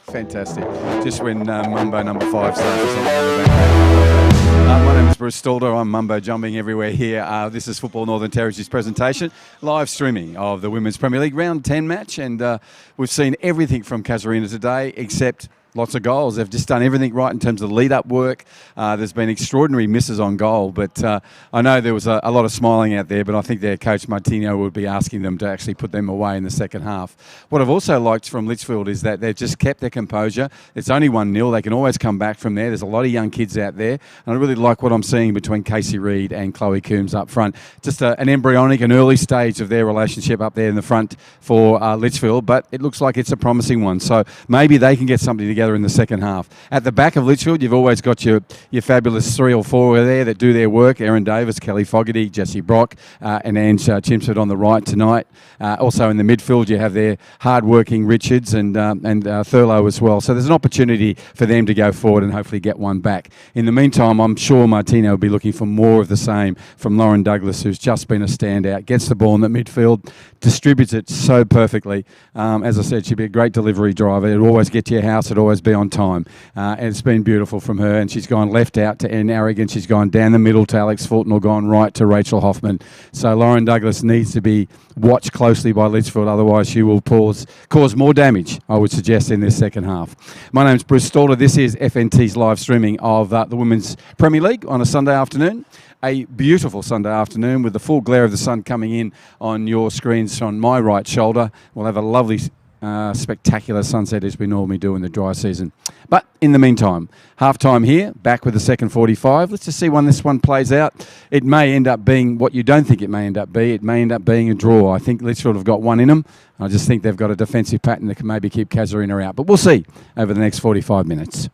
Fantastic. Just when Mumbo number 5 starts or something in the background. My name is Bruce Stalder. I'm Mumbo jumping everywhere here. This is Football Northern Territory's presentation, live streaming of the Women's Premier League Round 10 match. And we've seen everything from Casuarina today except lots of goals. They've just done everything right in terms of lead-up work. There's been extraordinary misses on goal, but I know there was a lot of smiling out there, but I think their coach Martino would be asking them to actually put them away in the second half. What I've also liked from Litchfield is that they've just kept their composure. It's only 1-0. They can always come back from there. There's a lot of young kids out there, and I really like what I'm seeing between Casey Reid and Chloe Coombs up front. Just an embryonic and early stage of their relationship up there in the front for Litchfield, but it looks like it's a promising one. So maybe they can get something together in the second half. At the back of Litchfield, you've always got your fabulous 3 or 4 there that do their work. Erin Davis, Kelly Fogarty, Jessie Brock, and Ange Chimsford on the right tonight. Also in the midfield, you have their hard-working Richards and Thurlow as well. So there's an opportunity for them to go forward and hopefully get one back. In the meantime, I'm sure Martino will be looking for more of the same from Lauren Douglas, who's just been a standout. Gets the ball in the midfield, distributes it so perfectly. As I said, she'd be a great delivery driver. It'd always get to your house. It'd always be on time. And it's been beautiful from her. And she's gone left out to Anne Arrogant. She's gone down the middle to Alex Fulton or gone right to Rachel Hoffman. So Lauren Douglas needs to be watched closely by Litchfield. Otherwise, she will cause more damage, I would suggest, in this second half. My name's Bruce Stalder. This is FNT's live streaming of the Women's Premier League on a Sunday afternoon. A beautiful Sunday afternoon with the full glare of the sun coming in on your screens on my right shoulder. We'll have a lovely spectacular sunset as we normally do in the dry season. But in the meantime, half-time here, back with the second 45. Let's just see when this one plays out. It may end up being what you don't think it may end up be. It may end up being a draw. I think Litchfield have got one in them. I just think they've got a defensive pattern that can maybe keep Casuarina out. But we'll see over the next 45 minutes.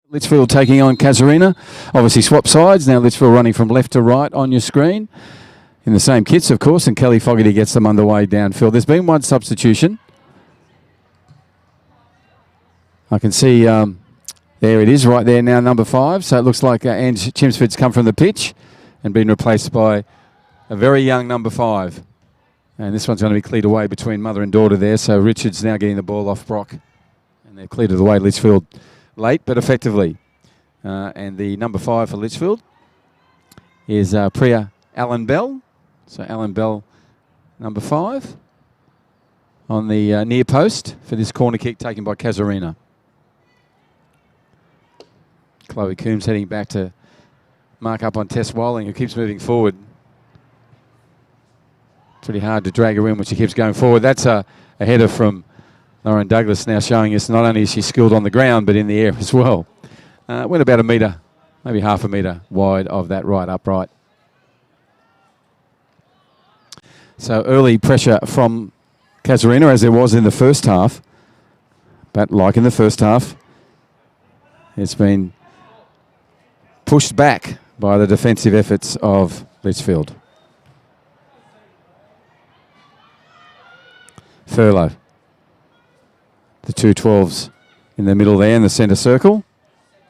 Litchfield taking on Casuarina. Obviously swap sides. Now Litchfield running from left to right on your screen. In the same kits, of course, and Kelly Fogarty gets them underway downfield. There's been one substitution. I can see there it is right there now, number 5. So it looks like Ange Chimsford's come from the pitch and been replaced by a very young number 5. And this one's going to be cleared away between mother and daughter there. So Richard's now getting the ball off Brock. And they've cleared it away, Litchfield, late but effectively. And the number 5 for Litchfield is Priya Alan Bell. So Alan Bell, number 5, on the near post for this corner kick taken by Casuarina. Chloe Coombs heading back to mark up on Tess Walling, who keeps moving forward. Pretty hard to drag her in when she keeps going forward. That's a header from Lauren Douglas, now showing us not only is she skilled on the ground but in the air as well. Went about a metre, maybe half a metre wide of that right upright. So early pressure from Casuarina, as there was in the first half. But like in the first half, it's been pushed back by the defensive efforts of Litchfield. Furlow. The 2-12s in the middle there in the centre circle.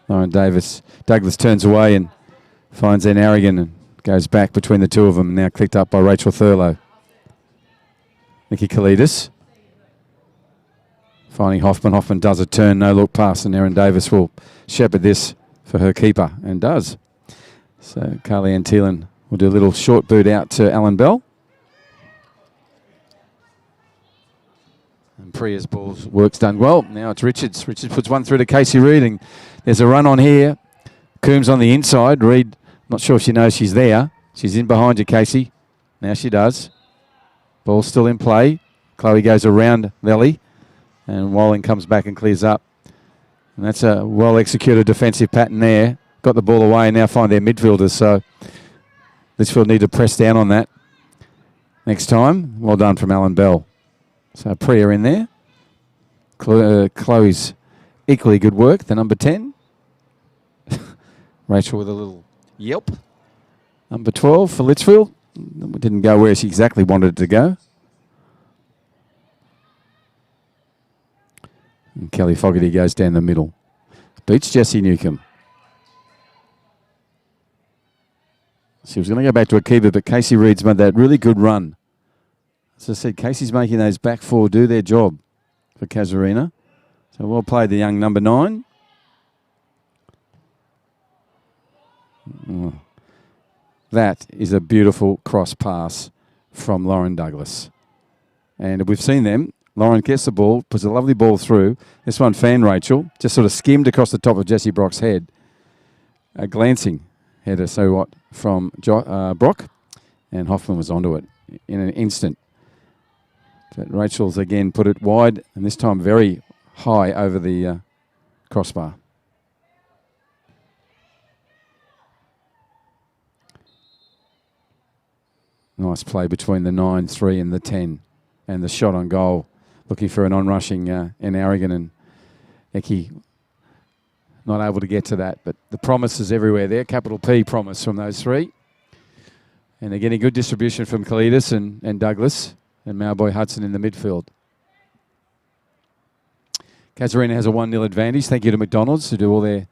Lauren Douglas turns away and finds Ann Arrigan and goes back between the two of them. Now clicked up by Rachel Thurlow. Nikki Kalidis finding Hoffman. Hoffman does a turn, no look pass, and Erin Davis will shepherd this for her keeper, and does. So Carly Ann Thielen will do a little short boot out to Alan Bell. And Priya's ball's work's done well. Now it's Richards. Richards puts one through to Casey Reid, and there's a run on here. Coombs on the inside. Reid, not sure if she knows she's there. She's in behind you, Casey. Now she does. Ball still in play. Chloe goes around Lely, and Walling comes back and clears up. And that's a well-executed defensive pattern there. Got the ball away and now find their midfielders. So Litchfield need to press down on that next time. Well done from Alan Bell. So Priya in there. Chloe's equally good work, the number 10. Rachel with a little yelp. Number 12 for Litchfield. Didn't go where she exactly wanted it to go. And Kelly Fogarty goes down the middle. Beats Jessie Newcomb. She was going to go back to a keeper, but Casey Reid's made that really good run. As I said, Casey's making those back four do their job for Casuarina. So well played, the young number 9. Oh. That is a beautiful cross pass from Lauren Douglas. And we've seen them. Lauren gets the ball, puts a lovely ball through. This one fanned Rachel, just sort of skimmed across the top of Jessie Brock's head. A glancing header, so what, from Brock. And Hoffman was onto it in an instant. But Rachel's again put it wide, and this time very high over the crossbar. Nice play between the 9-3 and the 10. And the shot on goal. Looking for an on-rushing Ann Arrigan, and Eki not able to get to that. But the promise is everywhere there. Capital P promise from those three. And they're getting good distribution from Kalidis and Douglas. And Malboy Hudson in the midfield. Casuarina has a 1-0 advantage. Thank you to McDonald's who do all their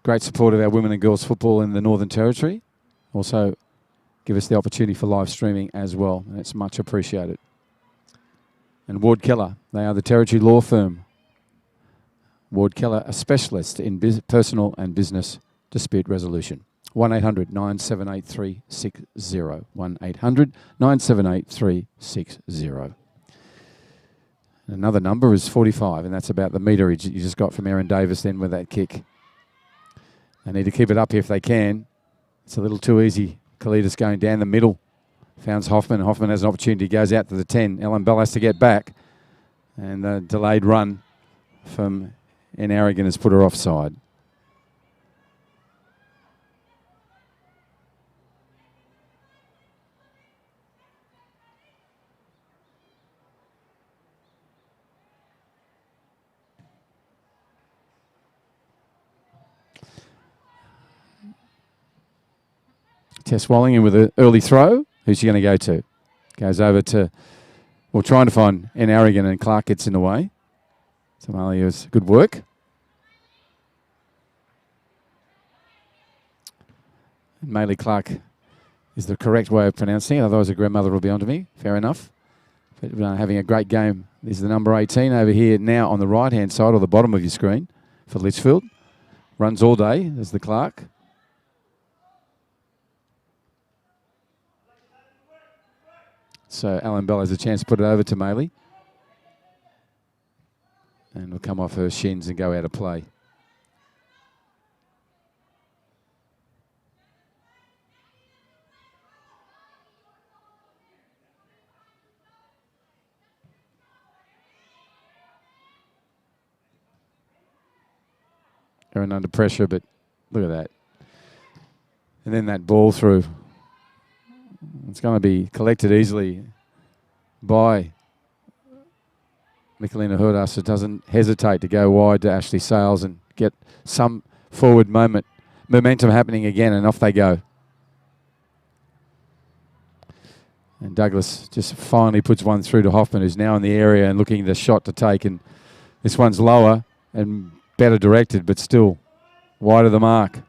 great support of our women and girls football in the Northern Territory. Also give us the opportunity for live streaming as well. And it's much appreciated. And Ward Keller, they are the Territory law firm. Ward Keller, a specialist in personal and business dispute resolution. 1-800-978-360. 1-800-978-360. Another number is 45, and that's about the meterage that you just got from Erin Davis then with that kick. They need to keep it up here if they can. It's a little too easy. Kalidis going down the middle. Founds Hoffman. Hoffman has an opportunity. Goes out to the 10. Ellen Bell has to get back. And the delayed run from Ann Arrigan has put her offside. Tess Wallingham with an early throw. Who's she going to go to? Goes over to, well, trying to find N. Arrogant, and Clark gets in the way. Somalia's good work. And Maylee Clark is the correct way of pronouncing it, otherwise a grandmother will be onto me. Fair enough. But having a great game. This is the number 18 over here now on the right-hand side or the bottom of your screen for Litchfield. Runs all day. There's the Clark. So Alan Bell has a chance to put it over to Maylee. And will come off her shins and go out of play. They're under pressure, but look at that. And then that ball through. It's going to be collected easily by Michelina Hurdas, who doesn't hesitate to go wide to Ashley Sales and get some forward momentum happening again, and off they go. And Douglas just finally puts one through to Hoffman, who's now in the area and looking at the shot to take. And this one's lower and better directed, but still wide of the mark.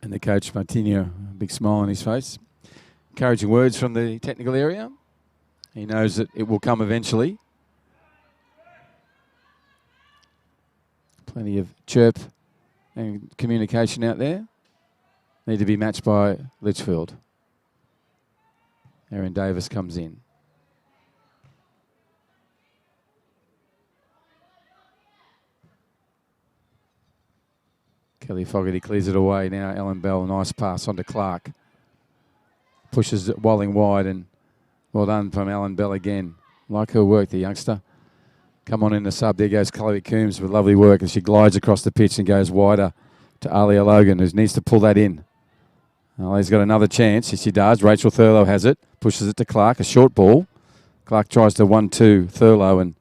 And the coach, Martinho, a big smile on his face. Encouraging words from the technical area. He knows that it will come eventually. Plenty of chirp and communication out there. Need to be matched by Litchfield. Erin Davis comes in. Kelly Fogarty clears it away now. Ellen Bell, nice pass onto Clark. Pushes Walling wide, and well done from Ellen Bell again. Like her work, the youngster. Come on in the sub. There goes Chloe Coombs with lovely work as she glides across the pitch and goes wider to Alia Logan, who needs to pull that in. Alia's got another chance. Yes, she does. Rachel Thurlow has it. Pushes it to Clark. A short ball. Clark tries to 1-2 Thurlow, and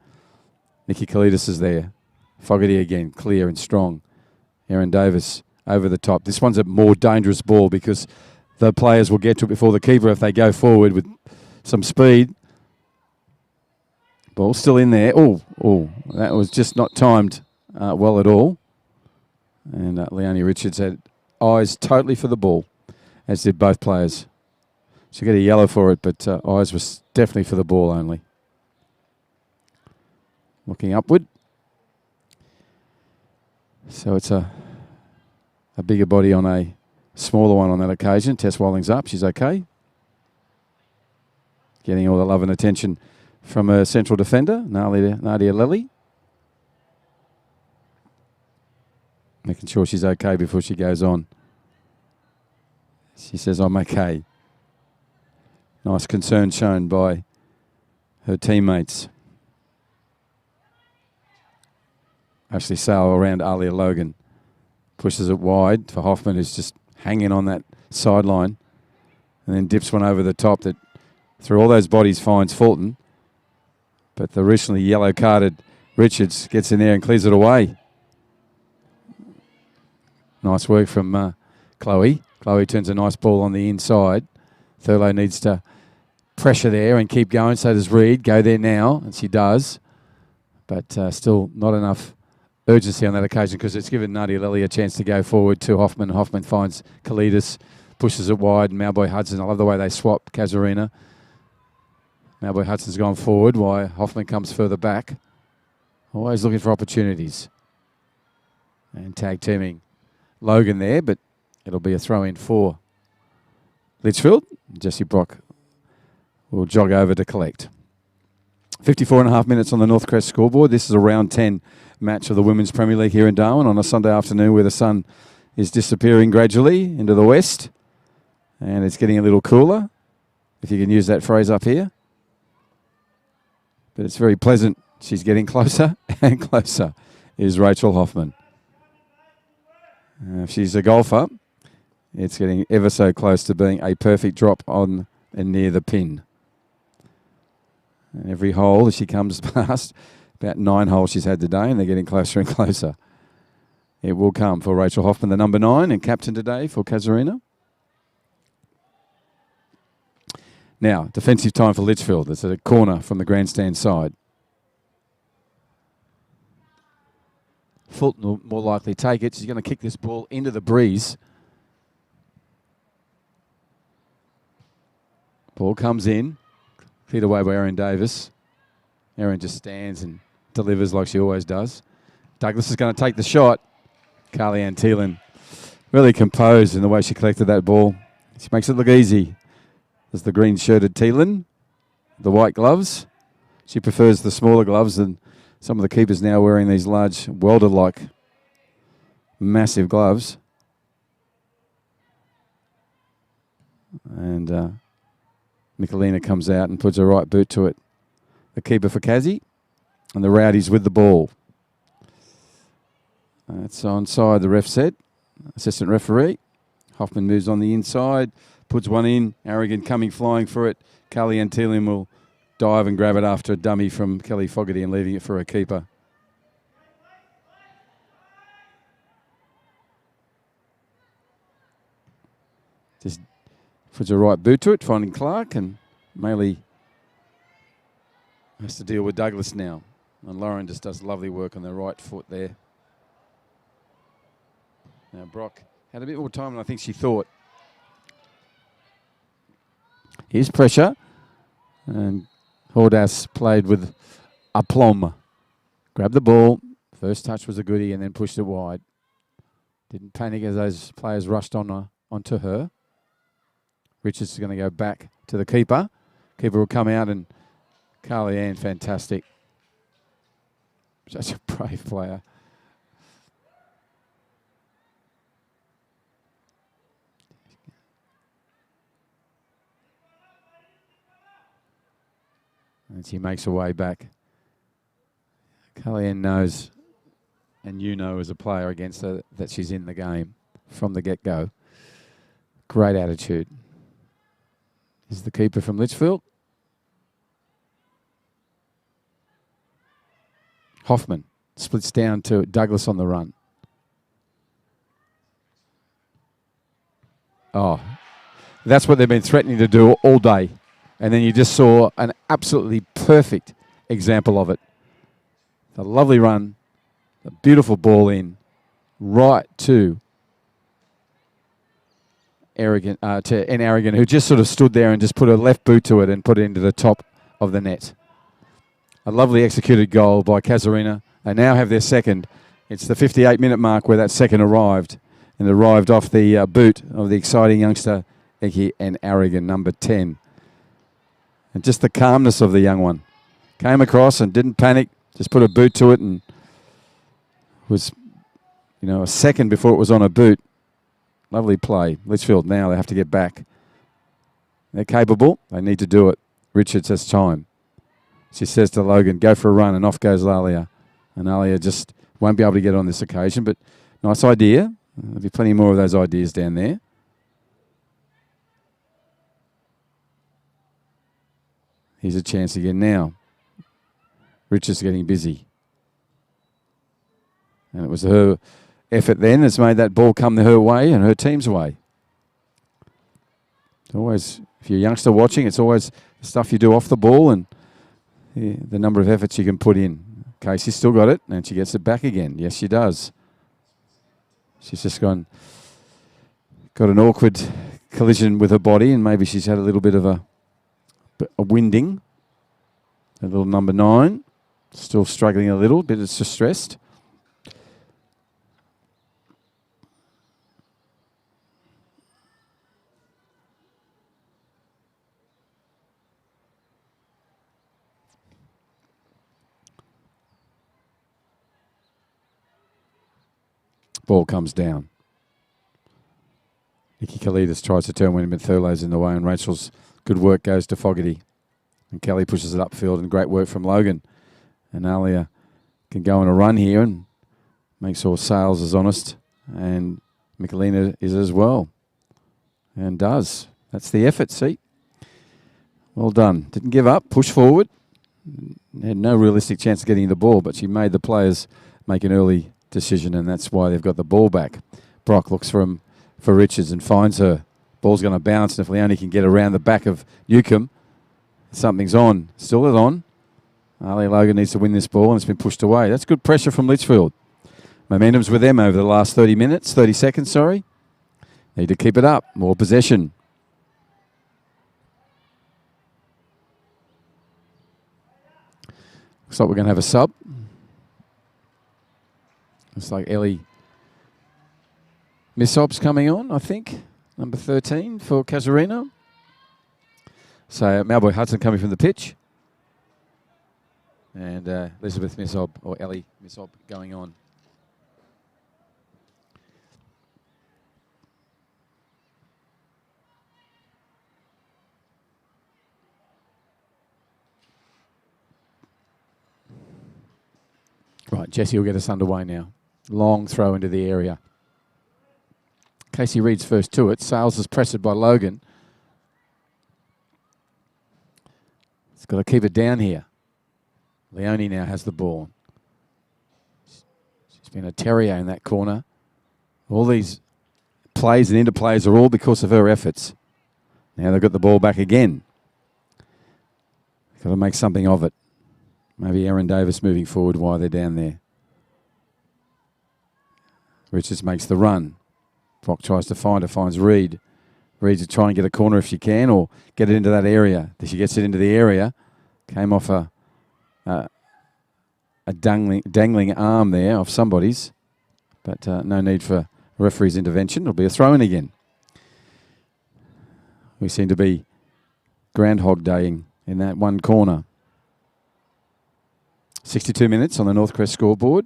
Nikki Kalidas is there. Fogarty again, clear and strong. Erin Davis over the top. This one's a more dangerous ball because the players will get to it before the keeper if they go forward with some speed. Ball still in there. Oh, that was just not timed well at all. And Leonie Richards had eyes totally for the ball, as did both players. She got a yellow for it, but eyes was definitely for the ball only. Looking upward. So it's a bigger body on a smaller one on that occasion. Tess Walling's up. She's okay. Getting all the love and attention from her central defender, Nadia Lely. Making sure she's okay before she goes on. She says, I'm okay. Nice concern shown by her teammates. Ashley Sale around Alia Logan. Pushes it wide for Hoffman, who's just hanging on that sideline. And then dips one over the top that, through all those bodies, finds Fulton. But the recently yellow-carded Richards gets in there and clears it away. Nice work from Chloe. Chloe turns a nice ball on the inside. Thurlow needs to pressure there and keep going. So does Reed. Go there now, and she does. But still not enough urgency on that occasion because it's given Nadia Lely a chance to go forward to Hoffman. Hoffman finds Kalidas, pushes it wide, and Malboy Hudson. I love the way they swap Casuarina. Malboy Hudson's gone forward while Hoffman comes further back. Always looking for opportunities. And tag teaming Logan there, but it'll be a throw-in for Litchfield. Jesse Brock will jog over to collect. 54.5 minutes on the Northcrest scoreboard. This is a round 10 match of the Women's Premier League here in Darwin on a Sunday afternoon where the sun is disappearing gradually into the west. And it's getting a little cooler, if you can use that phrase up here. But it's very pleasant. She's getting closer and closer, is Rachel Hoffman. If she's a golfer, it's getting ever so close to being a perfect drop on and near the pin. And every hole as she comes past, about 9 holes she's had today, and they're getting closer and closer. It will come for Rachel Hoffman, the number 9 and captain today for Casuarina. Now, defensive time for Litchfield. It's a corner from the grandstand side. Fulton will more likely take it. She's going to kick this ball into the breeze. Ball comes in. Cleared away by Erin Davis. Erin just stands and delivers like she always does. Douglas is going to take the shot. Carly-Ann Thielen really composed in the way she collected that ball. She makes it look easy. There's the green-shirted Thielen, the white gloves. She prefers the smaller gloves than some of the keepers now wearing these large, welder-like, massive gloves. And Michelina comes out and puts her right boot to it. The keeper for Kazi, and the Rowdies with the ball. That's onside, the ref said. Assistant referee. Hoffman moves on the inside, puts one in. Aragon coming flying for it. Carly-Ann Thielen will dive and grab it after a dummy from Kelly Fogarty and leaving it for a keeper. Just puts a right boot to it, finding Clark, and Maley has to deal with Douglas now. And Lauren just does lovely work on the right foot there. Now Brock had a bit more time than I think she thought. Here's pressure. And Hordas played with aplomb. Grabbed the ball. First touch was a goodie and then pushed it wide. Didn't panic as those players rushed onto her. Richards is going to go back to the keeper. Keeper will come out, and Carly-Ann, fantastic. Such a brave player. And she makes her way back. Carly-Ann knows, and you know as a player against her, that she's in the game from the get-go. Great attitude. Is the keeper from Litchfield. Hoffman splits down to Douglas on the run. Oh, that's what they've been threatening to do all day. And then you just saw an absolutely perfect example of it. The lovely run, the beautiful ball in, right to Aragon, who just sort of stood there and just put her left boot to it and put it into the top of the net. A lovely executed goal by Casuarina. They now have their second. It's the 58-minute mark where that second arrived, and it arrived off the boot of the exciting youngster, Eki and Aragon, number 10. And just the calmness of the young one. Came across and didn't panic, just put a boot to it and was, a second before it was on a boot. Lovely play. Litchfield now, they have to get back. They're capable. They need to do it. Richards has time. She says to Logan, go for a run, and off goes Alia. And Alia just won't be able to get on this occasion, but nice idea. There'll be plenty more of those ideas down there. Here's a chance again now. Richards getting busy. And it was her effort then that's made that ball come her way and her team's way. It's always, if you're a youngster watching, it's always the stuff you do off the ball and the number of efforts you can put in. Casey's still got it, and she gets it back again. Yes, she does. She's just got an awkward collision with her body, and maybe she's had a little bit of a winding. A little number 9, still struggling a little bit. It's distressed. Ball comes down. Nikki Kalidas tries to turn when Thurlow's in the way, and Rachel's good work goes to Fogarty. And Kelly pushes it upfield, and great work from Logan. And Alia can go on a run here and make sure Sales is honest. And Michelina is as well. And does. That's the effort, see? Well done. Didn't give up, push forward. Had no realistic chance of getting the ball, but she made the players make an early decision, and that's why they've got the ball back. Brock looks for Richards and finds her. Ball's going to bounce, and if Leone can get around the back of Newcomb, something's on. Still is on. Ali Logan needs to win this ball, and it's been pushed away. That's good pressure from Litchfield. Momentum's with them over the last 30 seconds, sorry. Need to keep it up. More possession. Looks like we're going to have a sub. Looks like Ellie Missop's coming on, I think. Number 13 for Casuarina. So Malboy Hudson coming from the pitch. And Elizabeth Missop, or Ellie Missop, going on. Right, Jessie will get us underway now. Long throw into the area. Casey Reed's first to it. Sales is pressed by Logan. It's got to keep it down here. Leone now has the ball. She's been a terrier in that corner. All these plays and interplays are all because of her efforts. Now they've got the ball back again. Got to make something of it. Maybe Erin Davis moving forward while they're down there. Richards makes the run. Brock tries to find her, finds Reed. Reed's to try and get a corner if she can, or get it into that area. She gets it into the area. Came off a dangling arm there of somebody's. But no need for referee's intervention. It'll be a throw-in again. We seem to be Groundhog Daying in that one corner. 62 minutes on the Northcrest scoreboard.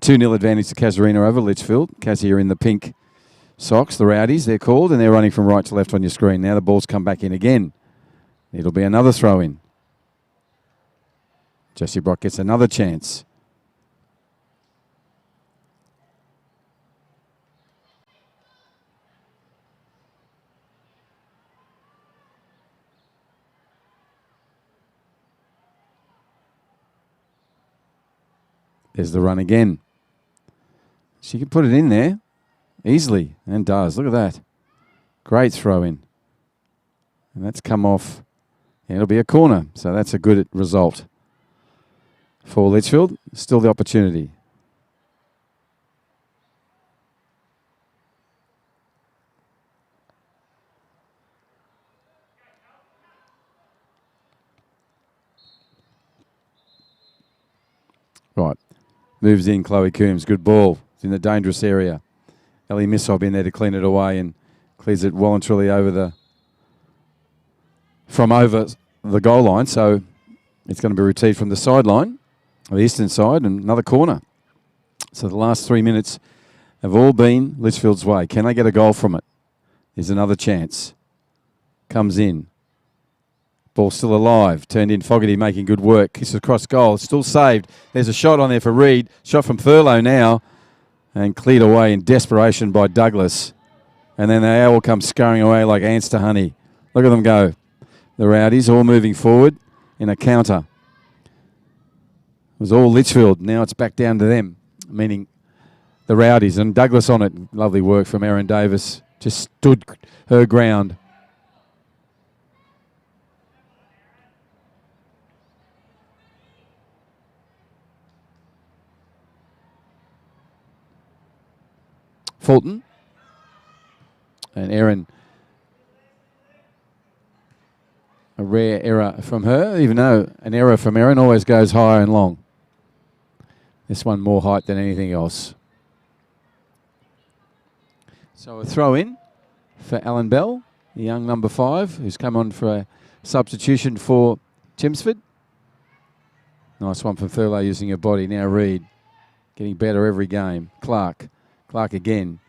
2-0 advantage to Casuarina over Litchfield. Cassie are in the pink socks, the Rowdies, they're called, and they're running from right to left on your screen. Now the ball's come back in again. It'll be another throw-in. Jessie Brock gets another chance. There's the run again. She can put it in there easily, and does. Look at that. Great throw in. And that's come off. Yeah, it'll be a corner, so that's a good result for Litchfield. Still the opportunity. Right. Moves in Chloe Coombs. Good ball. It's in the dangerous area. Ellie Missop in there to clean it away and clears it well and truly over the goal line. So it's going to be retrieved from the sideline, the eastern side, and another corner. So the last 3 minutes have all been Litchfield's way. Can they get a goal from it? There's another chance. Comes in. Ball still alive. Turned in. Fogarty making good work. Kisses across goal. Still saved. There's a shot on there for Reed. Shot from Thurlow now. And cleared away in desperation by Douglas. And then they all come scurrying away like ants to honey. Look at them go. The Rowdies all moving forward in a counter. It was all Litchfield. Now it's back down to them, meaning the Rowdies. And Douglas on it. Lovely work from Erin Davis. Just stood her ground. Fulton. And Erin, a rare error from her, even though an error from Erin always goes high and long. This one more height than anything else. So a throw in for Alan Bell, the young number 5, who's come on for a substitution for Chelmsford. Nice one from Thurlow using her body. Now Reed, getting better every game. Clark again.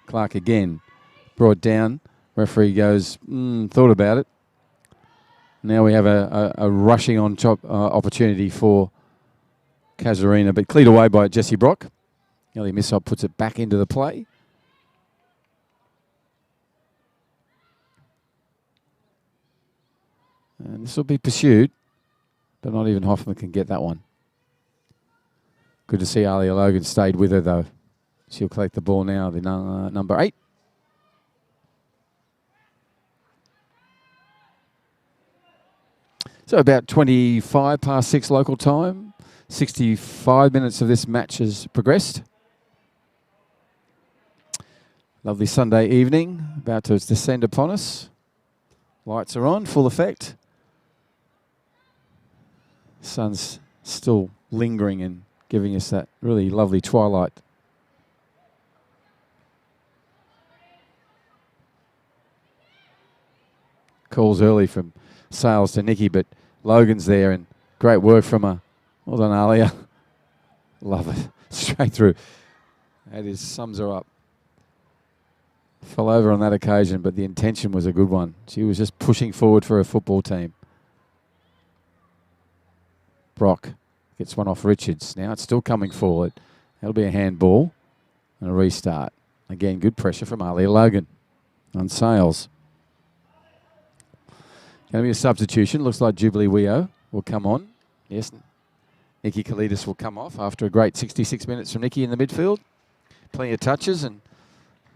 Brought down. Referee goes, thought about it. Now we have a rushing on top opportunity for Casuarina, but cleared away by Jessie Brock. Ellie Missop puts it back into the play. And this will be pursued, but not even Hoffman can get that one. Good to see Alia Logan stayed with her, though. She'll collect the ball now, the number 8. So about 25 past 6 local time. 65 minutes of this match has progressed. Lovely Sunday evening, about to descend upon us. Lights are on, full effect. Sun's still lingering and giving us that really lovely twilight. Calls early from Sales to Nikki, but Logan's there, and great work from her. Well done, Alia. Love it. Straight through. That is, sums her up. Fell over on that occasion, but the intention was a good one. She was just pushing forward for her football team. Brock gets one off Richards. Now it's still coming forward. That'll be a handball and a restart. Again, good pressure from Alia Logan on Sales. Going to be a substitution. Looks like Jubilee Weo will come on. Yes, Nikki Kalidas will come off after a great 66 minutes from Nikki in the midfield. Plenty of touches and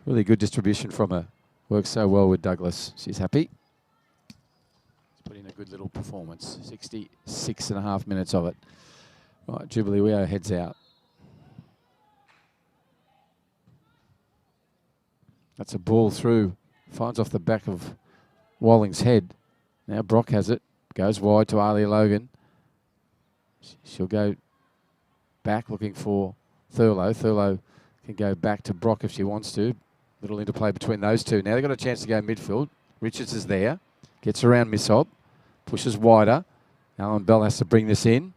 really good distribution from her. Works so well with Douglas. She's happy. She's put in a good little performance. 66.5 minutes of it. Right, Jubilee Weo heads out. That's a ball through. Finds off the back of Walling's head. Now Brock has it. Goes wide to Alia Logan. She'll go back looking for Thurlow. Thurlow can go back to Brock if she wants to. Little interplay between those two. Now they've got a chance to go midfield. Richards is there. Gets around Mishop. Pushes wider. Alan Bell has to bring this in.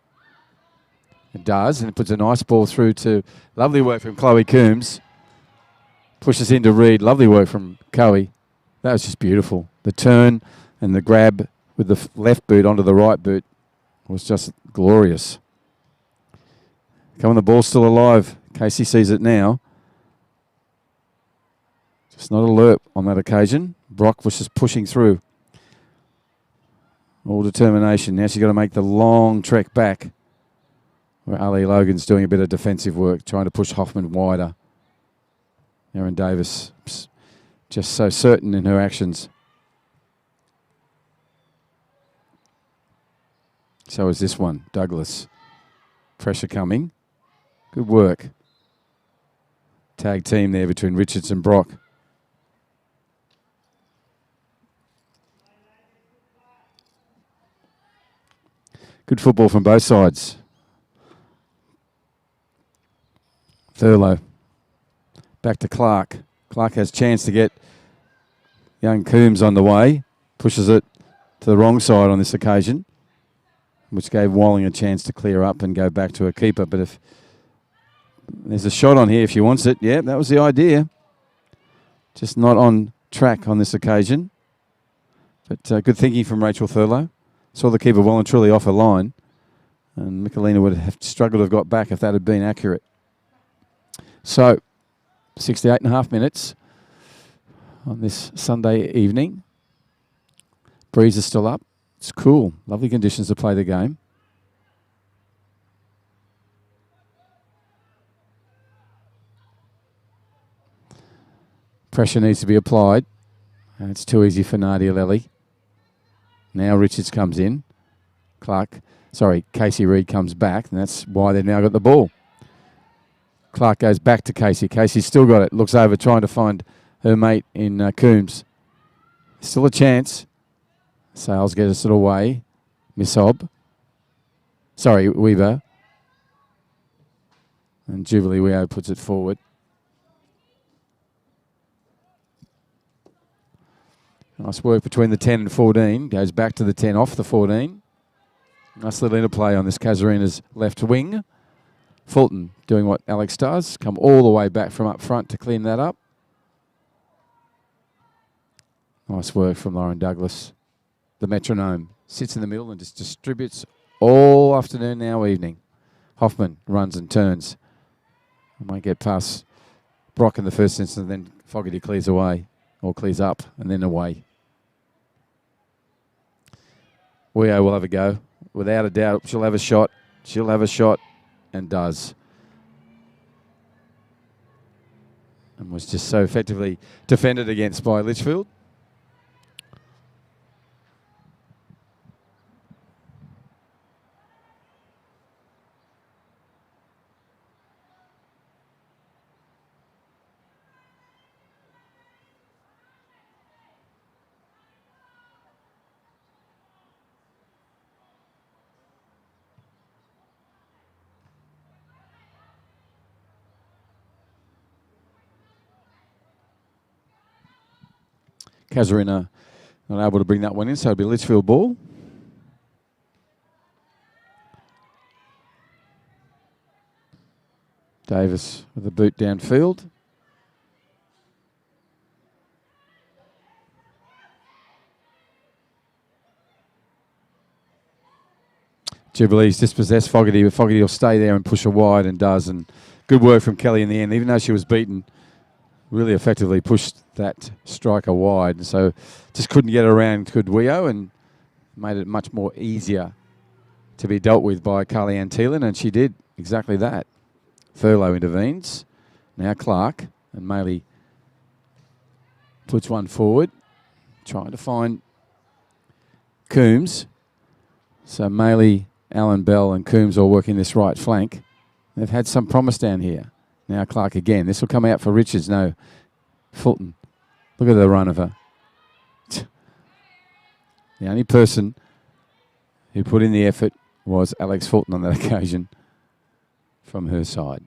It does. And it puts a nice ball through to lovely work from Chloe Coombs. Pushes into Reed. Lovely work from Coe. That was just beautiful. The turn and the grab with the left boot onto the right boot was just glorious. Come on, the ball's still alive. Casey sees it now. Just not alert on that occasion. Brock was just pushing through. All determination. Now she's got to make the long trek back where Ali Logan's doing a bit of defensive work, trying to push Hoffman wider. Erin Davis just so certain in her actions. So is this one, Douglas. Pressure coming. Good work. Tag team there between Richards and Brock. Good football from both sides. Thurlow. Back to Clark. Clark has chance to get young Coombs on the way. Pushes it to the wrong side on this occasion, which gave Walling a chance to clear up and go back to a keeper. But if there's a shot on here if she wants it, yeah, that was the idea. Just not on track on this occasion. But good thinking from Rachel Thurlow. Saw the keeper well and truly off her line. And Michelina would have struggled to have got back if that had been accurate. So, 68.5 minutes on this Sunday evening. Breeze is still up. It's cool. Lovely conditions to play the game. Pressure needs to be applied. And it's too easy for Nadia Lely. Now Richards comes in. Casey Reed comes back, and that's why they've now got the ball. Clark goes back to Casey. Casey's still got it. Looks over, trying to find her mate in Coombs. Still a chance. Sales gets it away. Weber. And Jubilee Weo puts it forward. Nice work between the 10 and 14. Goes back to the 10 off the 14. Nice little interplay on this Casuarina's left wing. Fulton doing what Alex does. Come all the way back from up front to clean that up. Nice work from Lauren Douglas. The metronome sits in the middle and just distributes all afternoon, now evening. Hoffman runs and turns. Might get past Brock in the first instance, then Fogarty clears away, or clears up and then away. Weo will have a go. Without a doubt, she'll have a shot. She'll have a shot and does. and was just so effectively defended against by Litchfield. Casuarina not able to bring that one in, so it'll be Litchfield ball. Davis with the boot downfield. Jubilee's dispossessed Fogarty, but Fogarty will stay there and push her wide, and does. And good work from Kelly in the end, even though she was beaten. Really effectively pushed that striker wide, so just couldn't get around Kudweo, and made it much more easier to be dealt with by Carly-Ann Thielen, and she did exactly that. Thurlow intervenes. Now Clark, and Maley puts one forward, trying to find Coombs. So Maley, Alan Bell and Coombs all working this right flank. They've had some promise down here. Now Clark again. This will come out for Richards. No, Fulton. Look at the run of her. The only person who put in the effort was Alex Fulton on that occasion from her side.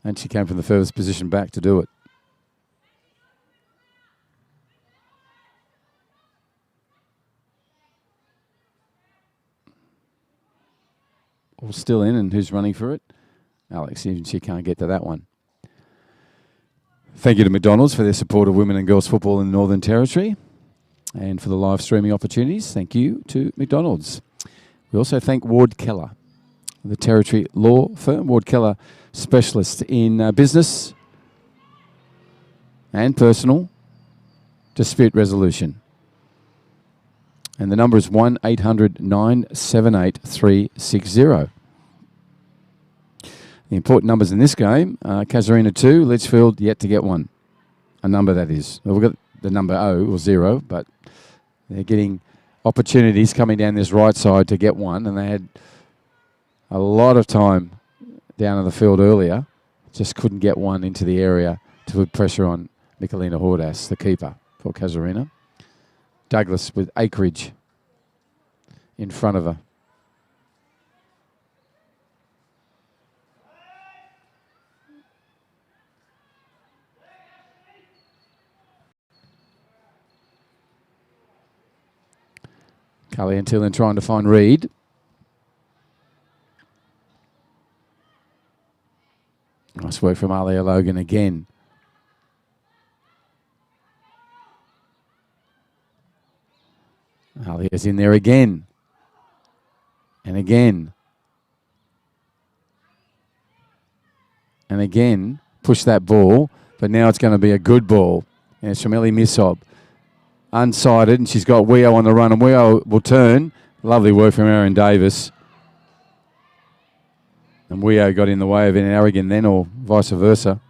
And she came from the furthest position back to do it. All still in, and who's running for it? Alex, even she can't get to that one. Thank you to McDonald's for their support of women and girls football in the Northern Territory, and for the live streaming opportunities. Thank you to McDonald's. We also thank Ward Keller, the Territory law firm. Ward Keller, specialist in business and personal dispute resolution. And the number is 1-800-978-360. The important numbers in this game are Casuarina 2, Litchfield yet to get one. A number, that is. We've got the number 0 or 0, but they're getting opportunities coming down this right side to get one, and they had a lot of time down in the field earlier. Just couldn't get one into the area to put pressure on Michelina Hordas, the keeper for Casuarina. Douglas with acreage in front of her. Carly-Ann Thielen trying to find Reed. Nice work from Alia Logan again. Alia's in there again. And again. And again. Push that ball. But now it's going to be a good ball. And it's from Ellie Missob. Unsighted, and she's got Weo on the run, and Weo will turn. Lovely work from Aaron Davis. And Weo got in the way of an Arrogin then, or vice versa.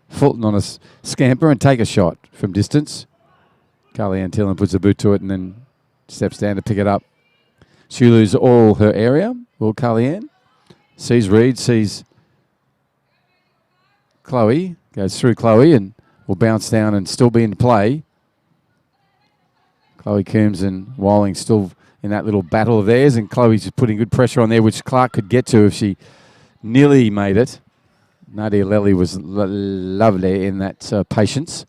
Fulton on a scamper and take a shot from distance. Carly-Ann Thielen puts a boot to it and then steps down to pick it up. She loses all her area. Will Carly-Ann sees Reed, sees Chloe, goes through Chloe and will bounce down and still be in play. Chloe Coombs and Willing still in that little battle of theirs, and Chloe's just putting good pressure on there, which Clark could get to if she nearly made it. Nadia Lely was lovely in that patience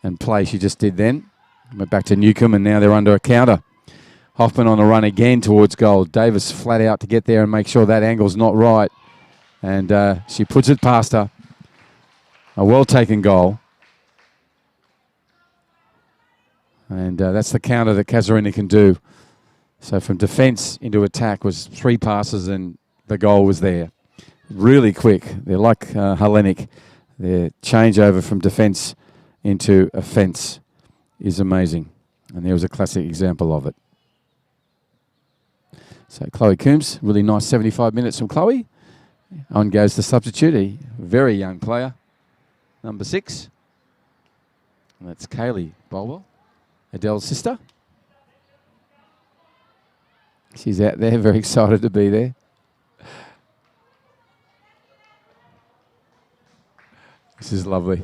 and play she just did then. Went back to Newcomb, and now they're under a counter. Hoffman on the run again towards goal. Davis flat out to get there and make sure that angle's not right. And she puts it past her. A well-taken goal. And that's the counter that Casuarina can do. So from defence into attack was 3 passes and the goal was there. Really quick. They're like Hellenic. Their changeover from defence into offence is amazing. And there was a classic example of it. So Chloe Coombs, really nice 75 minutes from Chloe. On goes the substitute, a very young player, number 6. And that's Kaylee Bolwell, Adele's sister. She's out there, very excited to be there. This is lovely.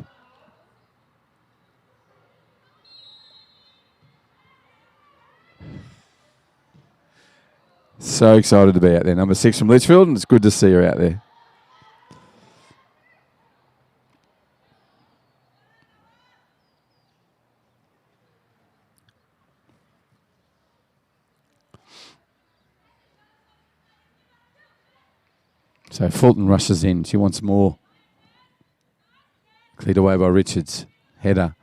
So excited to be out there. Number 6 from Litchfield, and it's good to see her out there. So Fulton rushes in. She wants more. Cleared away by Richards. Header.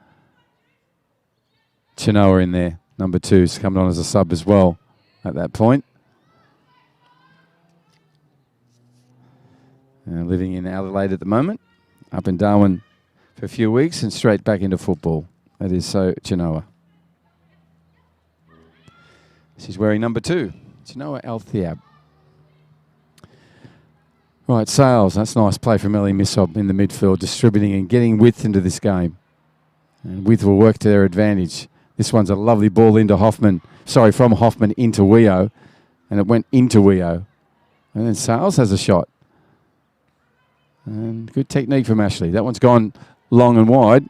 Chinoa in there. Number 2's coming on as a sub as well at that point. Living in Adelaide at the moment. Up in Darwin for a few weeks and straight back into football. That is so Chinoa. She's wearing number 2. Chinoa Althiab. Right, Sales. That's nice play from Ellie Missob in the midfield, distributing and getting width into this game. And width will work to their advantage. This one's a lovely ball into Hoffman. Sorry, from Hoffman into Weo. And it went into Weo. And then Sales has a shot. And good technique from Ashley. That one's gone long and wide.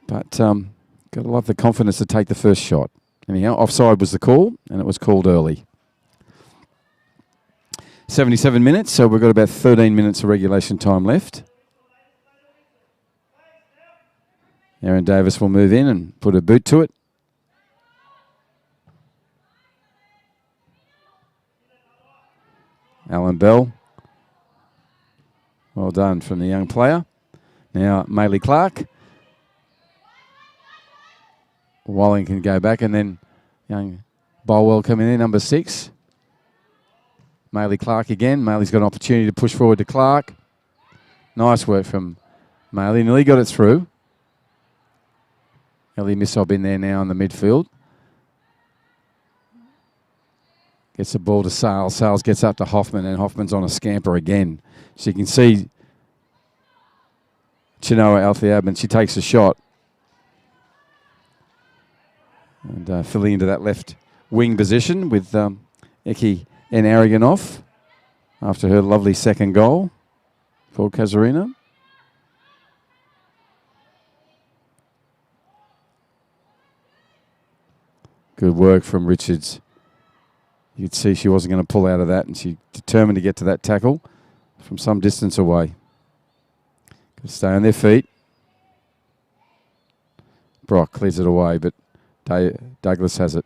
But got to love the confidence to take the first shot. Anyhow, offside was the call, and it was called early. 77 minutes, so we've got about 13 minutes of regulation time left. Erin Davis will move in and put a boot to it. Alan Bell. Well done from the young player. Now, Maylee Clark. Walling can go back, and then young Bolwell coming in, number 6. Maylee Clark again. Maylee's got an opportunity to push forward to Clark. Nice work from Maylee. Nearly got it through. Ellie Missob in there now in the midfield. Gets the ball to Sales. Sales gets up to Hoffman, and Hoffman's on a scamper again. So you can see Chinoa Althiab, and she takes a shot. And filling into that left wing position with Eki and Aragon off after her lovely second goal for Casuarina. Good work from Richards. You could see she wasn't going to pull out of that, and she determined to get to that tackle from some distance away. Got to stay on their feet. Brock clears it away, but Douglas has it.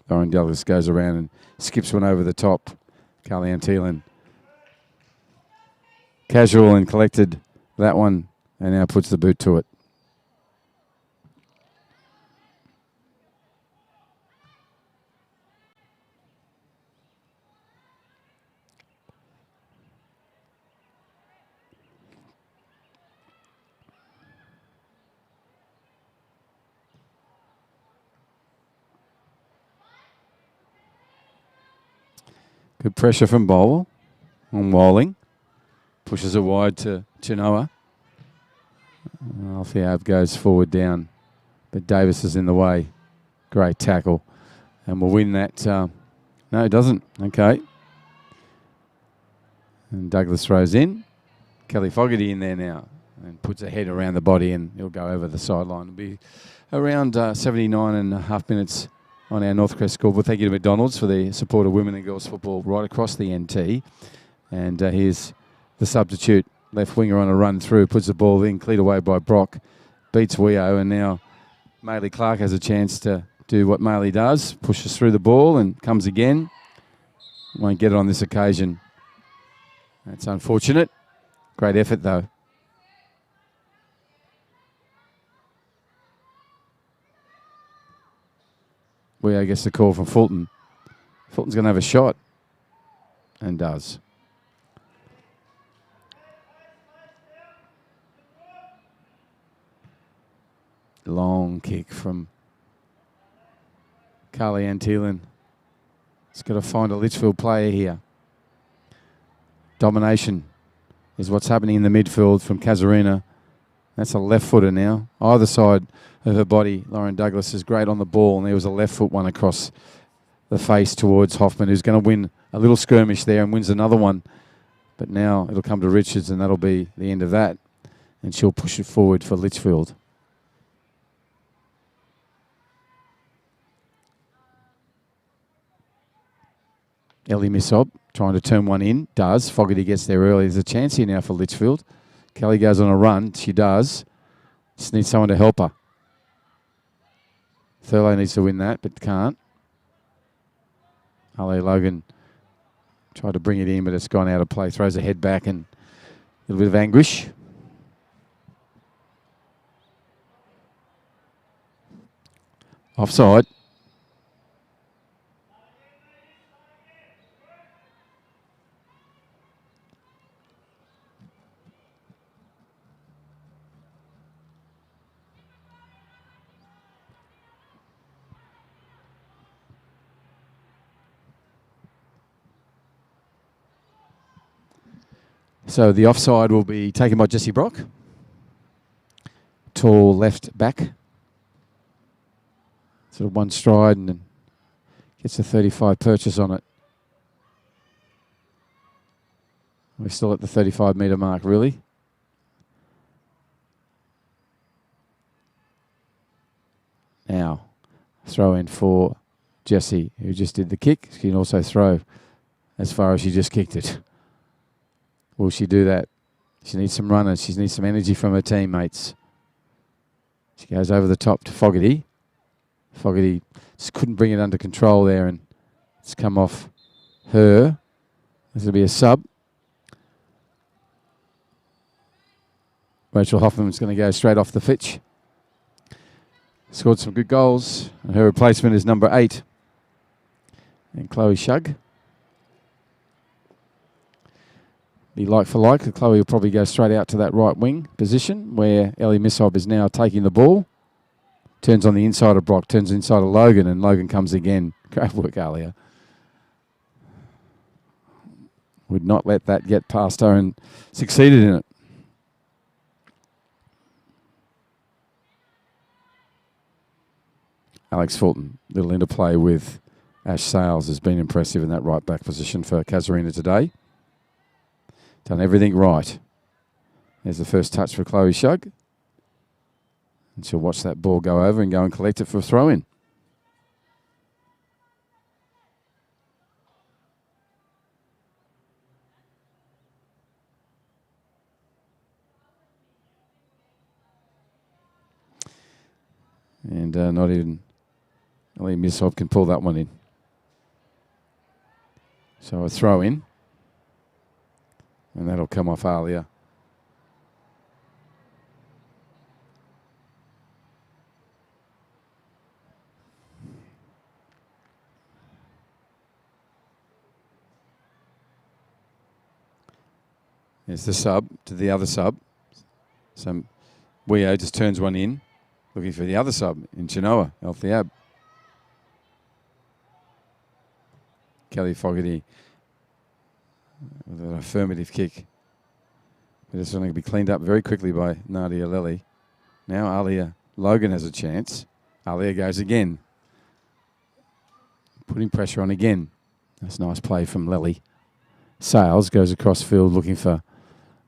Lauren Douglas goes around and skips one over the top. Carly Thielen. Casual and collected that one, and now puts the boot to it. Good pressure from Bolwell on Walling. Pushes it wide to Chinoa. Althiab goes forward down, but Davis is in the way. Great tackle. And we'll win that. No, it doesn't. Okay. And Douglas throws in. Kelly Fogarty in there now and puts a head around the body, and he'll go over the sideline. It'll be around 79 and a half minutes on our Northcrest scoreboard. Thank you to McDonald's for the support of women and girls football right across the NT. And here's the substitute left winger on a run through, puts the ball in, cleared away by Brock, beats Weo, and now Maylee Clark has a chance to do what Maylee does, pushes through the ball and comes again. Won't get it on this occasion. That's unfortunate. Great effort though. Weo gets the call from Fulton. Fulton's going to have a shot. And does. Long kick from Carly Thielen. It's got to find a Litchfield player here. Domination is what's happening in the midfield from Casuarina. That's a left footer now. Either side of her body, Lauren Douglas is great on the ball, and there was a left foot one across the face towards Hoffman, who's going to win a little skirmish there and wins another one. But now it'll come to Richards, and that'll be the end of that. And she'll push it forward for Litchfield. Ellie Missop trying to turn one in. Does. Fogarty gets there early. There's a chance here now for Litchfield. Kelly goes on a run. She does. Just needs someone to help her. Thurlow needs to win that, but can't. Ali Logan tried to bring it in, but it's gone out of play. Throws her head back and a little bit of anguish. Offside. So the offside will be taken by Jessie Brock. Tall left back. Sort of one stride and then gets a 35 purchase on it. We're still at the 35 metre mark, really. Now, throw in for Jessie, who just did the kick. She can also throw as far as she just kicked it. Will she do that? She needs some runners. She needs some energy from her teammates. She goes over the top to Fogarty. Fogarty just couldn't bring it under control there, and it's come off her. This will be a sub. Rachel Hoffman's going to go straight off the pitch. Scored some good goals. And her replacement is number 8. And Chloe Shug. Be like for like. Chloe will probably go straight out to that right wing position where Ellie Missop is now taking the ball. Turns on the inside of Brock, turns inside of Logan, and Logan comes again. Great work, Alia. Would not let that get past her and succeeded in it. Alex Fulton, little interplay with Ash Sales has been impressive in that right back position for Casuarina today. Done everything right. There's the first touch for Chloe Shug. And she'll watch that ball go over and go and collect it for a throw-in. And not even Ellie Missop can pull that one in. So a throw-in. And that'll come off Alia. There's the sub to the other sub. So Weo just turns one in, looking for the other sub in Chinoa, Altheab. Kelly Fogarty with an affirmative kick. But it's going to be cleaned up very quickly by Nadia Lely. Now Alia Logan has a chance. Alia goes again. Putting pressure on again. That's a nice play from Lely. Sales goes across field looking for